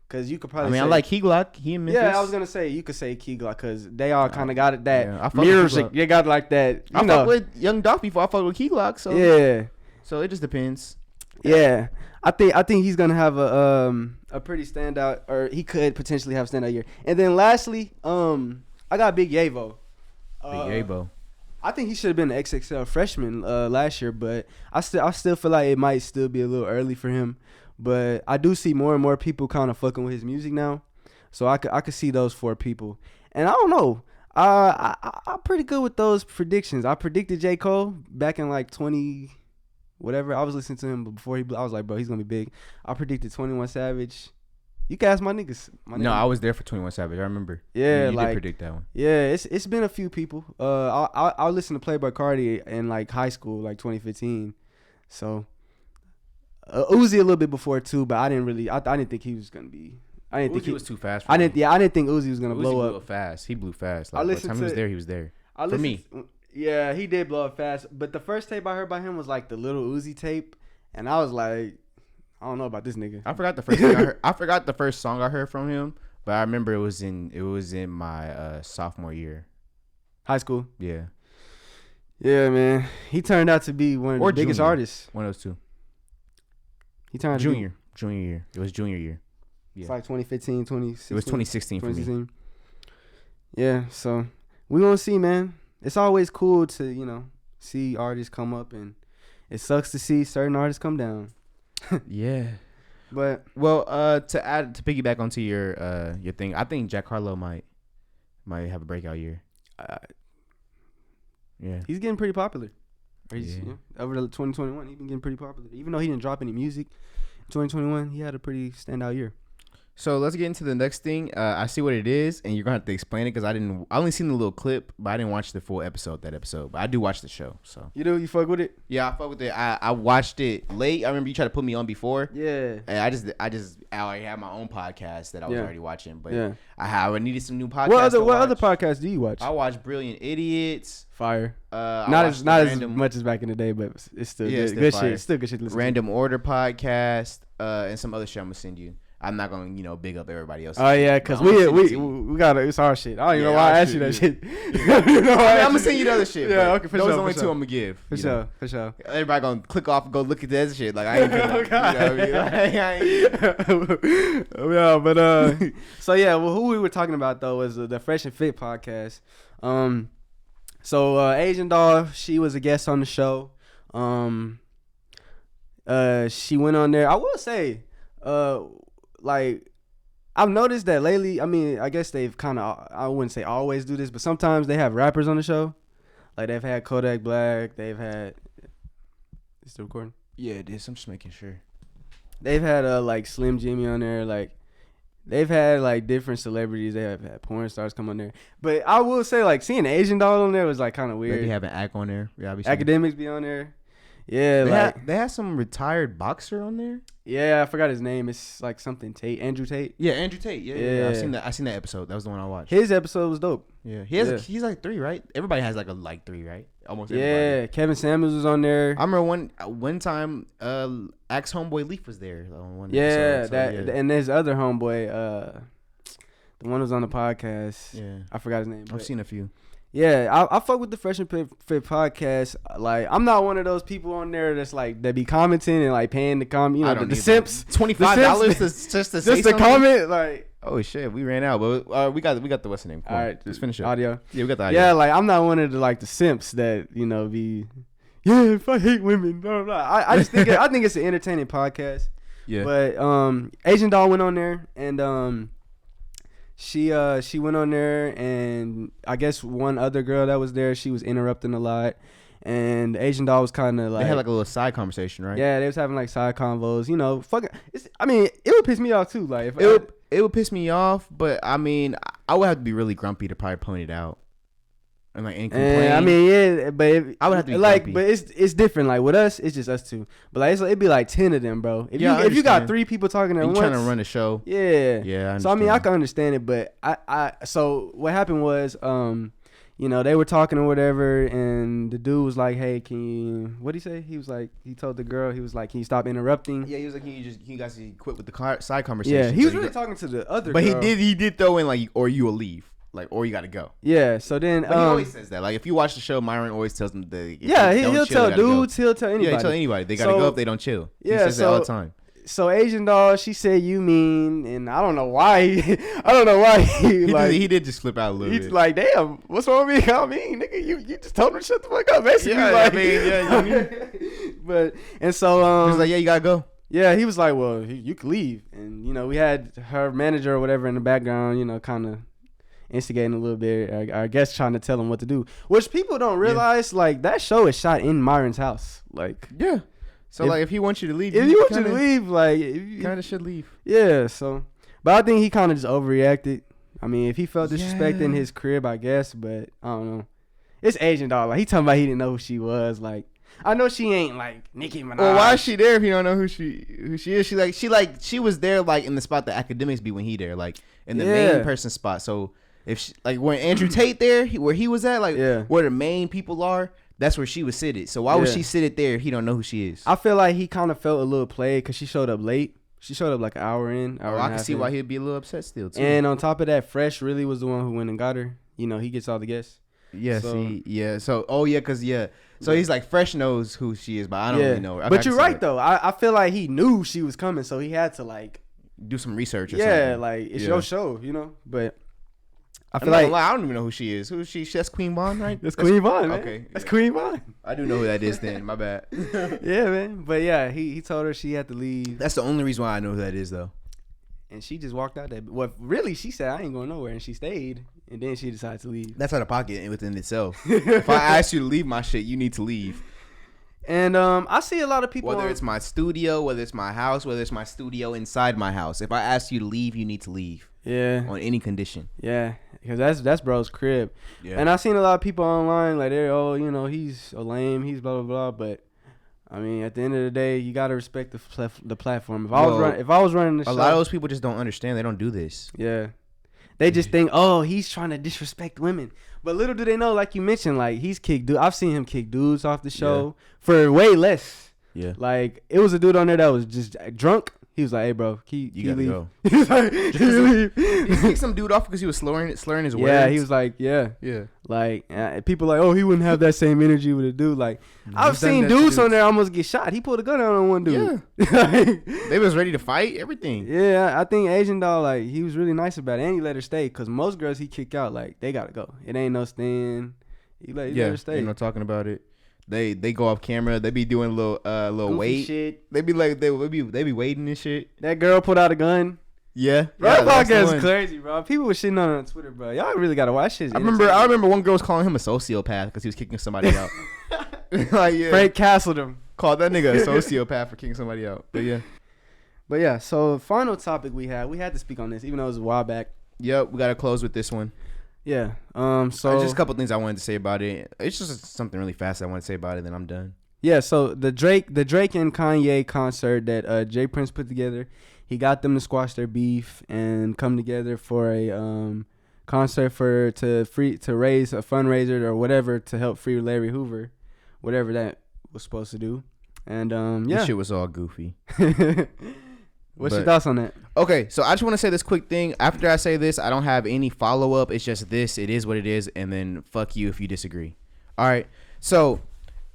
Cause you could probably. I like Key Glock. He in Memphis. Yeah, I was gonna say you could say Key Glock because they all kind of got it that music. They got like that. I fuck with Young Dolph before I fuck with Key Glock. So yeah. So it just depends. Yeah, I think he's gonna have a pretty standout, or he could potentially have a standout year. And then lastly, I got Big Yavo. Big Yavo. I think he should have been an XXL freshman last year, but I still feel like it might still be a little early for him. But I do see more and more people kind of fucking with his music now, so I could see those 4 people. And I don't know, I'm pretty good with those predictions. I predicted J. Cole back in like 20 whatever. I was listening to him before I was like, bro, he's gonna be big. I predicted 21 Savage. You can ask my niggas. No, I was there for 21 Savage. I remember. Yeah, you did predict that one. Yeah, it's been a few people. I listened to Playboi Carti in like high school, like 2015. So. Uzi a little bit before too, but I didn't think he was gonna be. I didn't think he was too fast. I didn't think Uzi was gonna blow up. Blew fast. He blew fast. Like, by the time he was there, he was there. For me, yeah, he did blow up fast. But the first tape I heard by him was like the Little Uzi tape, and I was like, I don't know about this nigga. I forgot the first thing I heard. I forgot the first song I heard from him, but I remember it was in my sophomore year, high school. Yeah, yeah, man. He turned out to be one of the biggest artists. One of those two. He turned junior year. It was junior year. Yeah. It's like 2015, 2016. It was 2016 for me. Yeah, so we gonna see, man. It's always cool to see artists come up, and it sucks to see certain artists come down. Yeah, but to piggyback onto your thing, I think Jack Harlow might have a breakout year. Yeah, he's getting pretty popular. Over the 2021, he's been getting pretty popular. Even though he didn't drop any music in 2021, he had a pretty standout year. So let's get into the next thing. I see what it is, and you're gonna have to explain it because I only seen the little clip, but I didn't watch the full episode. But I do watch the show. So you fuck with it? Yeah, I fuck with it. I watched it late. I remember you tried to put me on before. Yeah. And I already had my own podcast that I was already watching, but yeah. I needed some new podcasts. What other podcasts do you watch? I watch Brilliant Idiots. Fire. Not as much as back in the day, but it's still good shit. It's still good shit to listen Random Order podcast, and some other shit I'm gonna send you. I'm not gonna big up everybody else. Oh yeah, cause we got it's our shit. I don't even know why I asked you that shit. I'm gonna send you the other shit. Yeah, okay, for sure. Those only 2 I'm gonna give. For sure. Everybody gonna click off and go look at that other shit. Like I ain't. Yeah, but so yeah, well, who we were talking about though was the Fresh and Fit podcast. So Asian Doll, she was a guest on the show. She went on there. I will say, like, I've noticed that lately, I mean, I guess they've kind of, I wouldn't say always do this, but sometimes they have rappers on the show. Like, they've had Kodak Black. They've had, is it still recording? Yeah, it is. I'm just making sure. They've had, like, Slim Jimmy on there. Like, they've had, like, different celebrities. They have had porn stars come on there. But I will say, like, seeing Asian Doll on there was, like, kind of weird. They be having Ack on there. Yeah, Academics be on there. Yeah, they had some retired boxer on there. Yeah, I forgot his name. It's like something Tate, Andrew Tate. Yeah, Andrew Tate. Yeah. I seen that episode. That was the one I watched. His episode was dope. Yeah, he's like 3, right? Everybody has like 3, right? Almost. Yeah, everybody. Kevin Samuels was on there. I remember one time, Axe Homeboy Leaf was there on one episode. And there's other homeboy. The one who was on the podcast. Yeah, I forgot his name. I've seen a few. Yeah, I fuck with the Fresh and Fit podcast. Like, I'm not one of those people on there that's like that be commenting and like paying the comment. You know, the simps. $25 just to say something? Comment. Like, oh shit, we ran out, but we got the what's the name? Cool. All right, just finish it. Audio. Yeah, we got the audio. Yeah, like I'm not one of the simps that be. Yeah, if I hate women, blah blah. Blah. I just think I think it's an entertaining podcast. Yeah. But Asian Doll went on there and She went on there, and I guess one other girl that was there, she was interrupting a lot, and Asian Doll was kind of like, they had like a little side conversation, right? Yeah, they was having like side convos, fucking. I mean, it would piss me off too. Like, it would piss me off, but I mean, I would have to be really grumpy to probably point it out. And like, and complain. I mean, yeah, but I would have to be like, grumpy. but it's different. Like with us, it's just us two. But like, it'd be like 10 of them, bro. If you got 3 people talking at once, trying to run a show. Yeah. So I mean, I can understand it, but so what happened was, they were talking or whatever, and the dude was like, "Hey, can you?" What'd he say? He was like, he told the girl, he was like, "Can you stop interrupting?" Yeah, he was like, "Can you guys quit with the side conversation?" Yeah, he was really talking to the other. But girl. he did throw in like, "Or you will leave." Like, or you gotta go. Yeah, so then but he always says that. Like, if you watch the show, Myron always tells them that. Yeah, he'll tell dudes, he'll tell anybody. Yeah, he'll tell anybody. They gotta go if they don't chill. Yeah, he says that all the time. So Asian Doll, she said you mean, and I don't know why. He did just flip out a little bit. He's like, damn, what's wrong with me? I mean, nigga, you just told him to shut the fuck up, basically. Yeah, like, I mean. But and so he was like, yeah, you gotta go. Yeah, he was like, well, you could leave, and we had her manager or whatever in the background, kind of instigating a little bit, I guess trying to tell him what to do, which people don't realize. Like, that show is shot in Myron's house. Like, yeah. So if he wants you to leave, like, you kind of should leave. Yeah. So, but I think he kind of just overreacted. I mean, if he felt disrespect in his crib, I guess, but I don't know. It's Asian Doll. Like, he talking about he didn't know who she was. Like, I know she ain't like Nicki Minaj. Well, why is she there if you don't know who she is? She was there like in the spot that academics be when he there, like in the main person spot. So. If she, like when Andrew Tate there, where he was at, like where the main people are, that's where she was seated. So why would she sit it there if he don't know who she is? I feel like he kind of felt a little played because she showed up late. She showed up like an hour in. I can see why he'd be a little upset still too. And on top of that, Fresh really was the one who went and got her. He gets all the guests. Yeah. So he's like, Fresh knows who she is, but I don't really know her. But you're right though. I feel like he knew she was coming, so he had to like do some research. Or something. Like it's your show, But I feel like I don't even know who she is. Who is she? That's Queen Vaughn, right? That's Queen Vaughn, man. Okay. That's Queen Vaughn. I do know who that is then. My bad. Yeah, man. But yeah, he told her she had to leave. That's the only reason why I know who that is, though. And she just walked out there. Well, really, she said, I ain't going nowhere. And she stayed. And then she decided to leave. That's out of pocket within itself. If I ask you to leave my shit, you need to leave. And I see a lot of people. Whether it's my studio, whether it's my house, whether it's my studio inside my house. If I ask you to leave, you need to leave. Yeah. On any condition. Yeah. Because that's bro's crib. Yeah. And I seen a lot of people online like, they're, he's a lame, he's blah, blah, blah. But, I mean, at the end of the day, you got to respect the platform. If I was running the show. A lot of those people just don't understand. They don't do this. Yeah. They just think, he's trying to disrespect women. But little do they know, like you mentioned, like, he's kicked dudes. I've seen him kick dudes off the show for way less. Yeah. Like, it was a dude on there that was just drunk. He was like, hey, bro, you gotta leave? Go. He was like, can you leave? He kicked some dude off because he was slurring his words. Yeah, he was like, yeah. Like, people like, he wouldn't have that same energy with a dude. Like, I've seen dudes on there almost get shot. He pulled a gun out on one dude. Yeah. They was ready to fight, everything. Yeah, I think Asian Doll, like, he was really nice about it. And he let her stay because most girls he kick out, like, they got to go. It ain't no stand. He let her stay. Ain't no talking about it. They go off camera. They be doing a little wait. Shit. They be like they be waiting and shit. That girl put out a gun. Yeah, that podcast is crazy, bro. People were shitting on Twitter, bro. Y'all really gotta watch shit. I remember one girl was calling him a sociopath because he was kicking somebody out. Like, yeah. Frank castled him. Called that nigga a sociopath for kicking somebody out. But yeah. So final topic we had to speak on this, even though it was a while back. Yep, we gotta close with this one. Yeah. So just a couple things I wanted to say about it. It's just something really fast I want to say about it, then I'm done. Yeah, so the Drake and Kanye concert that Jay Prince put together, he got them to squash their beef and come together for a concert to raise a fundraiser or whatever to help free Larry Hoover, whatever that was supposed to do. And yeah, this shit was all goofy. What's your thoughts on that? Okay, so I just want to say this quick thing. After I say this, I don't have any follow up. It's just this. It is what it is, and then fuck you if you disagree. All right, so.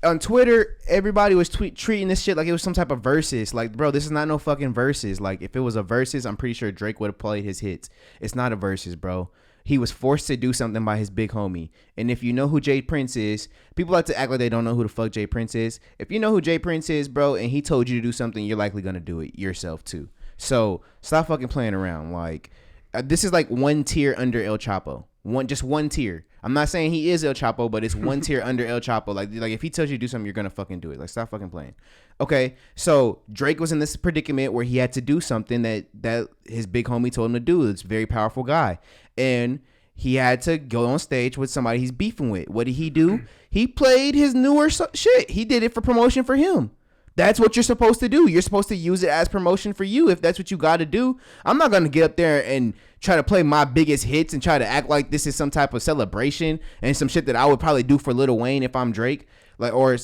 On Twitter, everybody was treating this shit like it was some type of versus. Like, bro, this is not no fucking versus. Like, if it was a versus, I'm pretty sure Drake would have played his hits. It's not a versus, bro. He was forced to do something by his big homie. And if you know who Jay Prince is, people like to act like they don't know who the fuck Jay Prince is. If you know who Jay Prince is, bro, and he told you to do something, you're likely going to do it yourself, too. So, stop fucking playing around. Like, this is like one tier under El Chapo. Just one tier. I'm not saying he is El Chapo, but it's one tier under El Chapo. Like if he tells you to do something, you're gonna fucking do it. Like, stop fucking playing. Okay, so Drake was in this predicament where he had to do something that his big homie told him to do. It's a very powerful guy, and he had to go on stage with somebody he's beefing with. What did he do? He played his newer shit. He did it for promotion for him. That's what you're supposed to do. You're supposed to use it as promotion for you if that's what you got to do. I'm not going to get up there and try to play my biggest hits and try to act like this is some type of celebration and some shit that I would probably do for Lil Wayne if I'm Drake. Like, or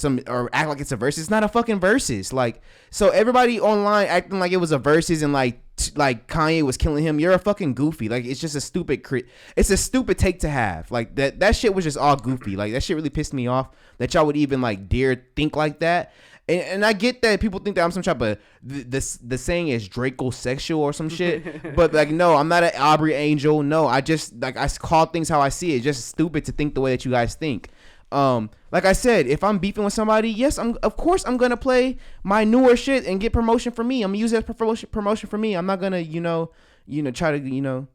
act like it's a versus. It's not a fucking versus. Like, so everybody online acting like it was a versus and like Kanye was killing him. You're a fucking goofy. Like, it's just a stupid it's a stupid take to have. Like, that shit was just all goofy. Like, that shit really pissed me off that y'all would even like dare think like that. And I get that people think that I'm some type of the saying is Draco-sexual or some shit, but like, no, I'm not an Aubrey Angel. No, I just like, I call things how I see it. It's just stupid to think the way that you guys think. Like I said, if I'm beefing with somebody, yes, of course I'm gonna play my newer shit and get promotion for me. I'm gonna use it as promotion for me. I'm not gonna try to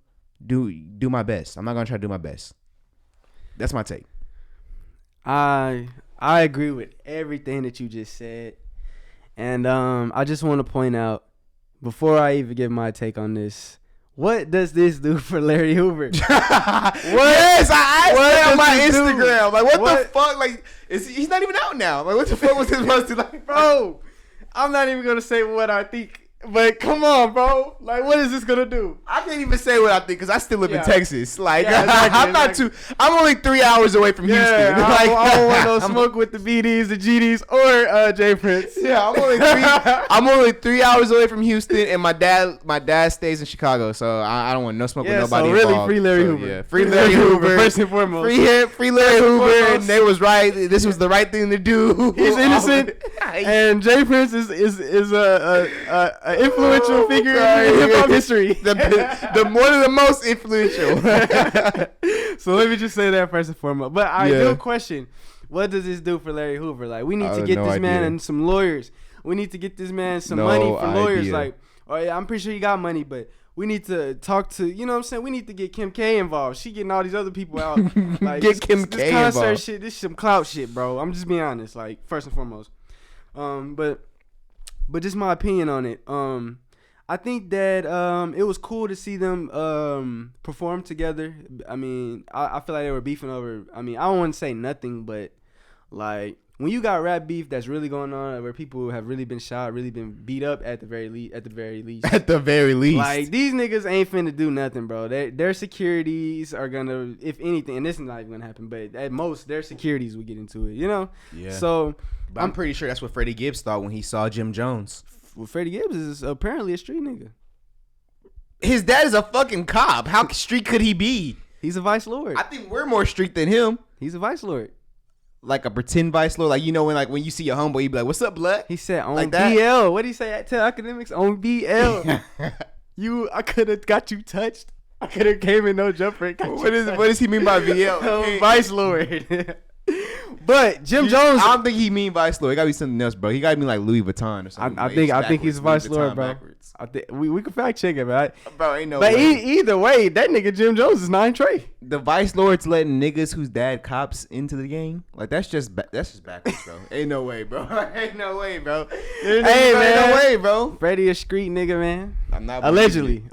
do my best. I'm not gonna try to do my best. That's my take. I agree with everything that you just said. And I just want to point out, before I even give my take on this, what does this do for Larry Hoover? Yes, I asked that on my Instagram. Like, what the fuck? Like, he's not even out now. Like, what the fuck was this supposed to like? Bro, I'm not even going to say what I think. But come on, bro. Like, what is this gonna do? I can't even say what I think because I still live in Texas. Like, exactly. I'm only 3 hours away from Houston. I don't want no smoke with the BDs, the GDs, or Jay Prince. Yeah, I'm only 3 hours away from Houston, and my dad stays in Chicago, so I don't want no smoke with nobody. So really, free Larry Hoover. Yeah, free Larry Hoover first and foremost. Free Larry Hoover, and they was right. This was the right thing to do. He's innocent, and Jay Prince is a influential figure in hip hop history. The one of the most influential. So let me just say that first and foremost. But I do question, what does this do for Larry Hoover? Like, we need to get this man and some lawyers. We need to get this man some money for lawyers. Like, I'm pretty sure he got money, but we need to talk to, you know what I'm saying? We need to get Kim K involved. She getting all these other people out. Like, get Kim K involved. This concert shit, this is some clout shit, bro. I'm just being honest, like, first and foremost. But just my opinion on it. I think that it was cool to see them perform together. I mean, I feel like they were beefing over. I mean, I don't want to say nothing, but like, when you got rap beef that's really going on, where people have really been shot, really been beat up at the very least. At the very least. Like, these niggas ain't finna do nothing, bro. Their securities are gonna, if anything, and this is not even gonna happen, but at most their securities will get into it, you know? Yeah. So but I'm pretty sure that's what Freddie Gibbs thought when he saw Jim Jones. Well, Freddie Gibbs is apparently a street nigga. His dad is a fucking cop. How street could he be? He's a vice lord. I think we're more street than him. He's a vice lord. Like a pretend vice lord. Like, when you see your homeboy, you be like, what's up, blood? He said on like BL. What did he say? Tell academics on BL. I could have got you touched. I could have came in no jumper. What does he mean by VL? Vice lord. But Jim Jones, I don't think he mean vice lord. It gotta be something else, bro. He gotta be like Louis Vuitton or something. I think he's a vice lord, bro. I think we can fact check it, right? Bro, ain't no. But way. Either way, that nigga Jim Jones is 9 Trey. The vice lord's letting niggas whose dad cops into the game. Like, that's just backwards, bro. Ain't no way, bro. Ain't no way, bro. Ain't no way, bro. Freddie a street nigga, man. I'm not allegedly.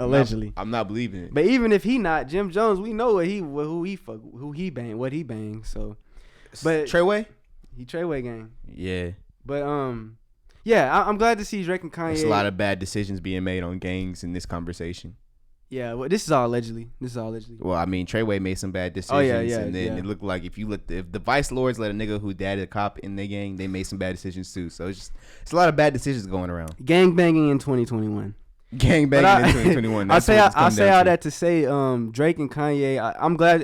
I'm not believing it. But even if he not Jim Jones, we know who he bang, what he bang. So, but Treyway. He Treyway gang. Yeah. But yeah, I'm glad to see Drake and Kanye. There's a lot of bad decisions being made on gangs in this conversation. Yeah, well, this is all allegedly. Well, I mean, Treyway made some bad decisions. Oh, yeah, and then it looked like if the Vice Lords let a nigga who dadded a cop in their gang, they made some bad decisions too. So it's a lot of bad decisions going around. Gang banging in 2021. Gang banging in 2021. I say all that to say, Drake and Kanye.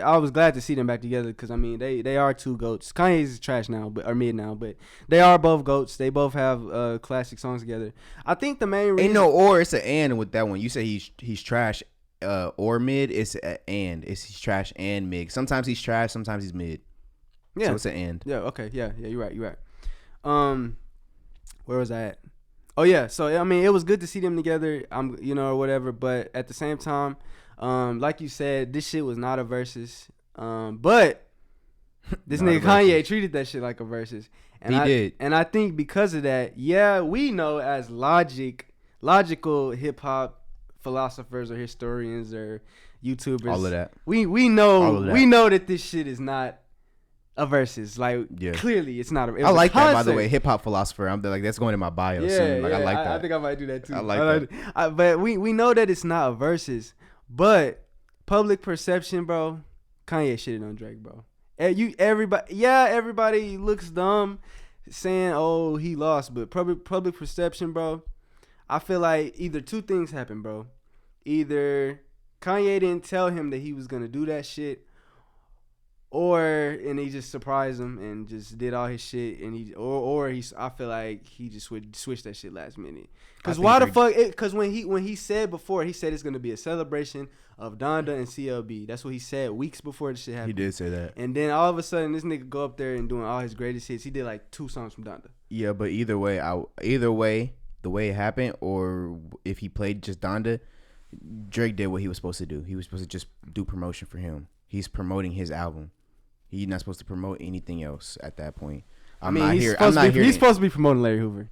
I was glad to see them back together because I mean they are two goats. Kanye's trash now, or mid now, but they are both goats. They both have classic songs together. I think the main reason ain't no or, it's an and with that one. You say he's trash. Or mid, it's he's trash and mid. Sometimes he's trash, sometimes he's mid. Yeah, so it's an and. Yeah, okay, yeah, you're right. Where was I at? Oh yeah, so I mean, it was good to see them together. Or whatever. But at the same time, like you said, this shit was not a versus. But this nigga Kanye treated that shit like a versus. And he did. And I think because of that, yeah, we know as logical hip hop philosophers or historians or YouTubers, all of that. We know that this shit is not a versus. Like clearly it's not a. I like that, by the way. Hip hop philosopher. I'm like, that's going in my bio soon. Like I like that. I think I might do that too. I like that. But we know that it's not a versus. But public perception, bro. Kanye shitted on Drake, bro. Everybody looks dumb saying, "Oh, he lost," but public perception, bro. I feel like either two things happened, bro. Either Kanye didn't tell him that he was gonna do that shit, and he just surprised him and just did all his shit, and I feel like he just switched that shit last minute. Cause why the fuck? Cause when he said before, he said it's gonna be a celebration of Donda and CLB. That's what he said weeks before the shit happened. He did say that. And then all of a sudden, this nigga go up there and doing all his greatest hits. He did like 2 songs from Donda. Yeah, but either way, the way it happened, or if he played just Donda, Drake did what he was supposed to do. He was supposed to just do promotion for him. He's promoting his album. He's not supposed to promote anything else at that point. He's supposed to be promoting Larry Hoover.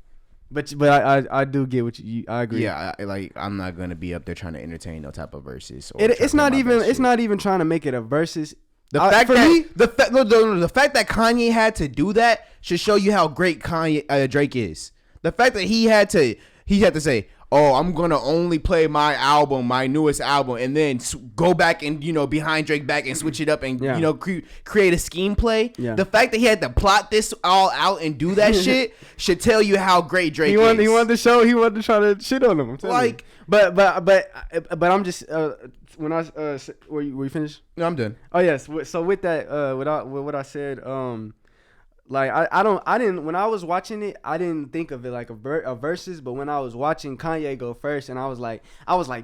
But I do get what I agree. Yeah, I'm not gonna be up there trying to entertain no type of verses. It's not even trying to make it a versus. The fact that Kanye had to do that should show you how great Drake is. The fact that he had to say, "Oh, I'm gonna only play my album, my newest album," and then go back and behind Drake back and switch it up and create a scheme play. Yeah. The fact that he had to plot this all out and do that shit should tell you how great Drake is. He wanted to try to shit on him. Like, but I'm just when I were you finished? No, I'm done. Oh yes. So with that, with what I said, like I didn't when I was watching it, I didn't think of it like a versus, but when I was watching Kanye go first, and I was like,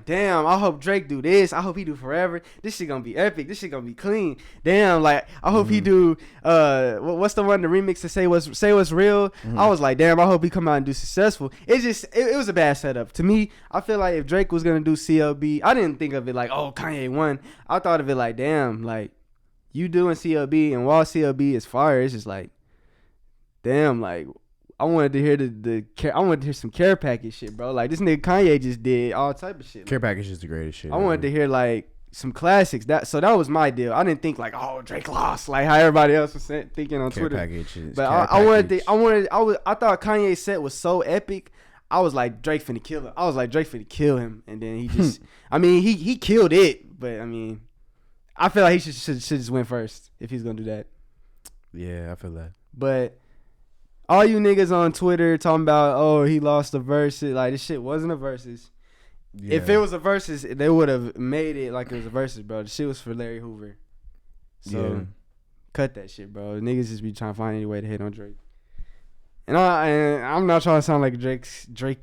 damn, I hope Drake do this. I hope he do Forever. This shit gonna be epic. This shit gonna be clean. Damn, like I hope he do what's the one, the remix to Say What's Real. I was like, damn, I hope he come out and do successful. It was a bad setup to me. I feel like if Drake was gonna do CLB, I didn't think of it like, oh, Kanye won. I thought of it like, damn, like you doing CLB, and while CLB is fire, it's just like, damn, like I wanted to hear I wanted to hear some Care Package shit, bro. Like this nigga Kanye just did all type of shit. Care Package is the greatest shit. I wanted to hear like some classics. So that was my deal. I didn't think like, oh, Drake lost, like how everybody else was thinking on Twitter. But I thought Kanye's set was so epic. I was like, Drake finna kill him. And then he just, I mean, he killed it. But I mean, I feel like he should just win first if he's gonna do that. Yeah, I feel that. But all you niggas on Twitter talking about, oh, he lost the versus. Like, this shit wasn't a versus. Yeah. If it was a versus, they would have made it like it was a versus, bro. The shit was for Larry Hoover. So, cut that shit, bro. Niggas just be trying to find any way to hit on Drake. And I'm not trying to sound like Drake,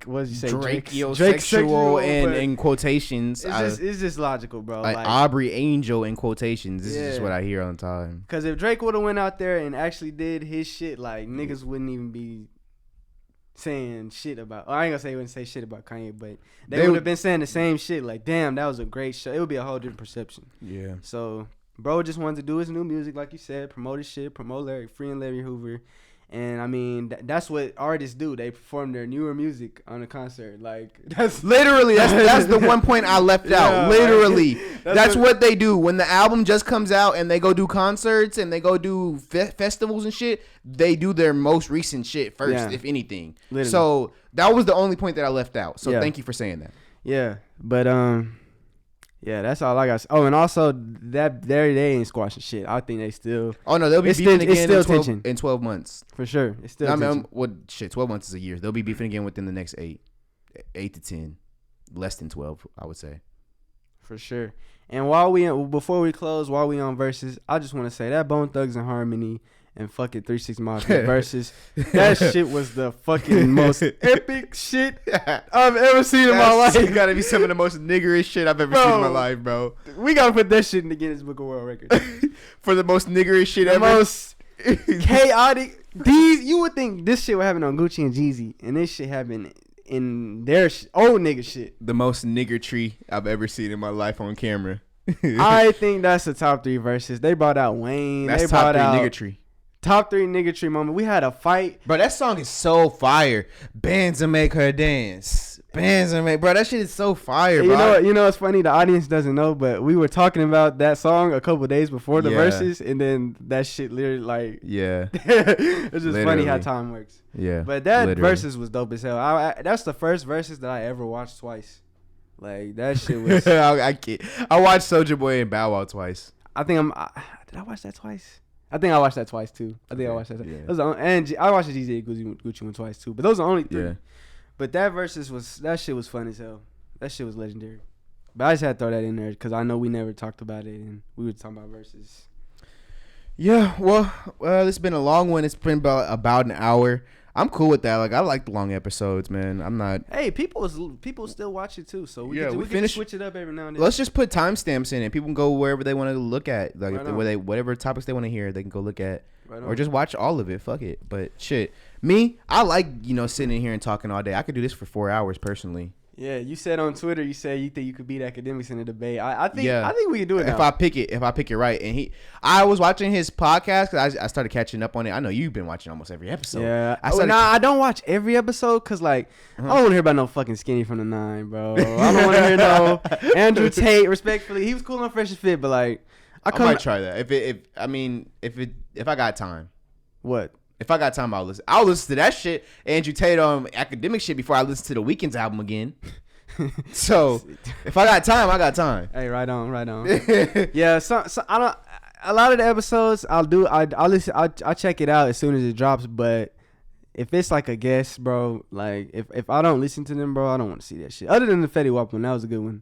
what did you say? Drake sexual and in quotations. It's just logical, bro. Like Aubrey Angel in quotations. This is just what I hear on time. Because if Drake would have went out there and actually did his shit, like, niggas wouldn't even be saying shit about, I ain't gonna say he wouldn't say shit about Kanye, but they would have been saying the same shit. Like, damn, that was a great show. It would be a whole different perception. Yeah. So, bro just wanted to do his new music, like you said, promote his shit, promote Larry Hoover. And I mean, that's what artists do. They perform their newer music on a concert. Like, that's literally that's the one point I left out. Literally, That's what they do when the album just comes out and they go do concerts and they go do festivals and shit. They do their most recent shit first, if anything. Literally. So that was the only point that I left out. So thank you for saying that. Yeah, but yeah, that's all I got. Oh, and also they ain't squashing shit. I think they still. Oh no, they'll be beefing again in 12 months for sure. It's still. 12 months is a year. They'll be beefing again within the next 8 to 10, less than 12, I would say. For sure. And before we close, while we on verses, I just want to say that Bone Thugs and Harmony and fucking 3 6 Mafia versus that shit was the fucking most epic shit I've ever seen in my life. It gotta be some of the most niggerish shit I've ever seen in my life, bro. We gotta put that shit in the Guinness Book of World Records for the most niggerish shit ever. Most chaotic. You would think this shit would happen on Gucci and Jeezy, and this shit happened in their old nigga shit. The most nigger tree I've ever seen in my life on camera. I think that's the top 3 verses. They brought out Wayne. That's top 3 nigger tree. Top 3 nigga tree moment. We had a fight. Bro, that song is so fire. Bands will make her dance. Bro, that shit is so fire, bro. You know, it's funny. The audience doesn't know, but we were talking about that song a couple days before the verses, and then that shit literally like. Yeah. It's just funny how time works. Yeah. But that verses was dope as hell. That's the first verses that I ever watched twice. Like that shit was. I watched Soulja Boy and Bow Wow twice. Did I watch that twice? I think I watched that twice too. I watched that. Yeah. And I watched the DJ Gucci one twice too. But those are only 3. Yeah. But that that shit was fun as hell. That shit was legendary. But I just had to throw that in there because I know we never talked about it and we were talking about verses. Yeah, well, it's been a long one. It's been about an hour. I'm cool with that. Like I like the long episodes, man. I'm not. Hey, people still watch it too. So we can switch it up every now and then. Let's just put timestamps in it. People can go wherever they want to look at. Like whatever topics they want to hear, they can go look at. Or just watch all of it. Fuck it. But shit, I like sitting in here and talking all day. I could do this for 4 hours personally. Yeah, you said on Twitter, you said you think you could beat academics in a debate. I think we can do it now. If I pick it right. And I was watching his podcast because I started catching up on it. I know you've been watching almost every episode. Yeah. I don't watch every episode because I don't want to hear about no fucking Skinny from the 9, bro. I don't want to hear no Andrew Tate. Respectfully, he was cool on Fresh and Fit, but I might try that if I got time. What? If I got time, I'll listen. I'll listen to that shit, Andrew Tate academic shit before I listen to the Weeknd's album again. So if I got time, I got time. Hey, right on. Yeah, so I don't. A lot of the episodes I'll listen. I'll check it out as soon as it drops. But if it's like a guest, bro, like if I don't listen to them, bro, I don't want to see that shit. Other than the Fetty Wap one, that was a good one.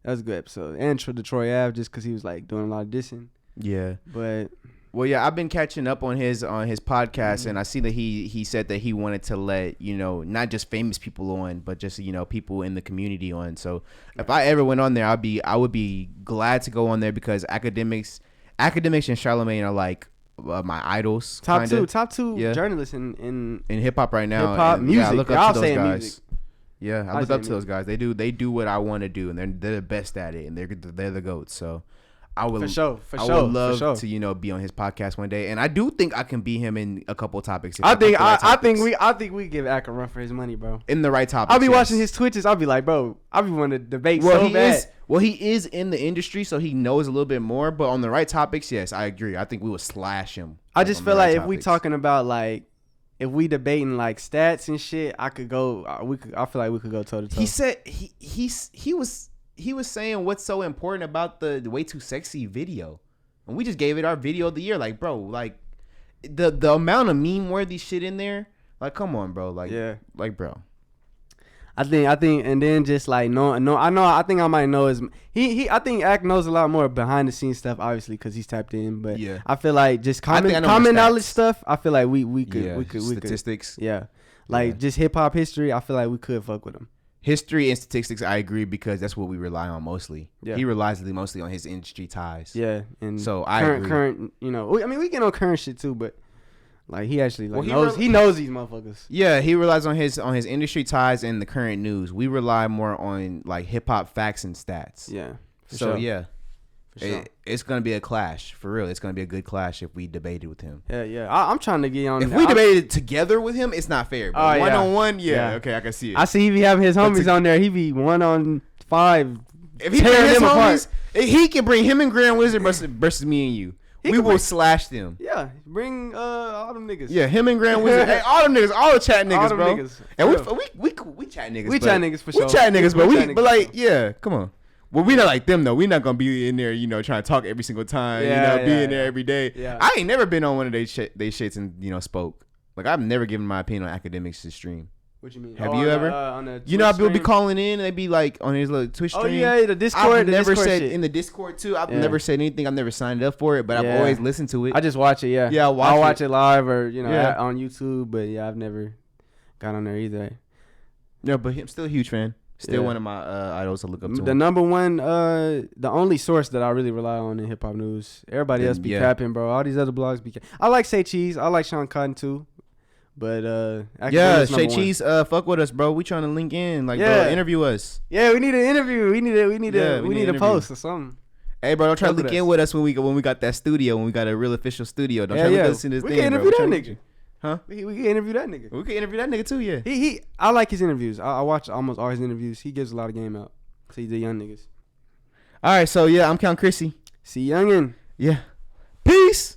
That was a good episode. And the Troy Ave, just because he was like doing a lot of dissing. Yeah, but. Well, yeah, I've been catching up on his podcast, and I see that he said that he wanted to let not just famous people on, but just people in the community on. So if I ever went on there, I would be glad to go on there because academics and Charlemagne are like my idols. Top two journalists in hip hop right now. Hip hop music. Yeah, I look up to those guys. Music. Yeah, I look up to those guys. They do what I want to do, and they're the best at it, and they're the GOATs. So. I would love to be on his podcast one day, and I do think I can beat him in a couple of topics. I think we give Ak a run for his money, bro. In the right topics. I'll be watching his Twitches. I'll be like, bro, I'll be wanting to debate so bad. He is in the industry, so he knows a little bit more. But on the right topipics, yes, I agree. I think we would slash him. I just feel like if we talking about if we debating stats and shit, I could go. I feel like we could go toe to toe. He said he was saying what's so important about the Way Too Sexy video. And we just gave it our video of the year. Like, bro, the amount of meme-worthy shit in there. Like, come on, bro. Bro. I think, and then just I think I might know I think Ak knows a lot more behind the scenes stuff, obviously, because he's tapped in. But yeah. I feel like just common knowledge stuff, I feel like we could. Statistics. Yeah. Just hip-hop history, I feel like we could fuck with him. History and statistics, I agree, because that's what we rely on mostly. Yeah. He relies mostly on his industry ties. Yeah, and so I agree. Current, we get on current shit too, but he actually knows these motherfuckers. Yeah, he relies on his industry ties and the current news. We rely more on hip hop facts and stats. Yeah. So yeah. Sure. It's gonna be a clash for real. It's gonna be a good clash if we debated with him. Yeah. I'm trying to get on. If we debated together with him, it's not fair. But 1-on-1, yeah. Okay, I can see it. I see he be having his homies on there. He be 1-on-5 If he bring his homies, he can bring him and Grand Wizard versus me and you. We will slash them. Yeah, bring all them niggas. Yeah, him and Grand Wizard. Hey, all them niggas, all the chat niggas, bro. Niggas. And we chat niggas. We chat niggas for sure. We chat niggas, but like, yeah, come on. Well, we not like them though. We not gonna be in there, you know, trying to talk every single time. Being there every day. Yeah. I ain't never been on one of they shits and spoke. Like I've never given my opinion on academics to stream. What you mean? Have you ever? On the you know how people be calling in and they be like on his little Twitch stream. Oh yeah, the Discord. I've never Discord said shit. in the Discord too. I've never said anything. I've never signed up for it, but I've always listened to it. I just watch it. Yeah. Yeah, I'll watch it live or on YouTube. But yeah, I've never got on there either. Yeah, but I'm still a huge fan. Still one of my idols to look up to. The number one, the only source that I really rely on in hip hop news. Everybody else be capping, bro. All these other blogs be capping. I like Say Cheese. I like Sean Cotton too. But Shay Cheese, fuck with us, bro. We trying to link in, bro, interview us. Yeah, we need an interview. We need a post or something. Hey, bro, don't try to link in with us when we got that studio, when we got a real official studio. Don't try to listen to this thing. We can interview that nigga. Huh? We can interview that nigga. We can interview that nigga too. Yeah. I like his interviews. I watch almost all his interviews. He gives a lot of game out. So he's the young niggas. All right, so yeah, I'm Count Chrissy. See youngin. Yeah. Peace.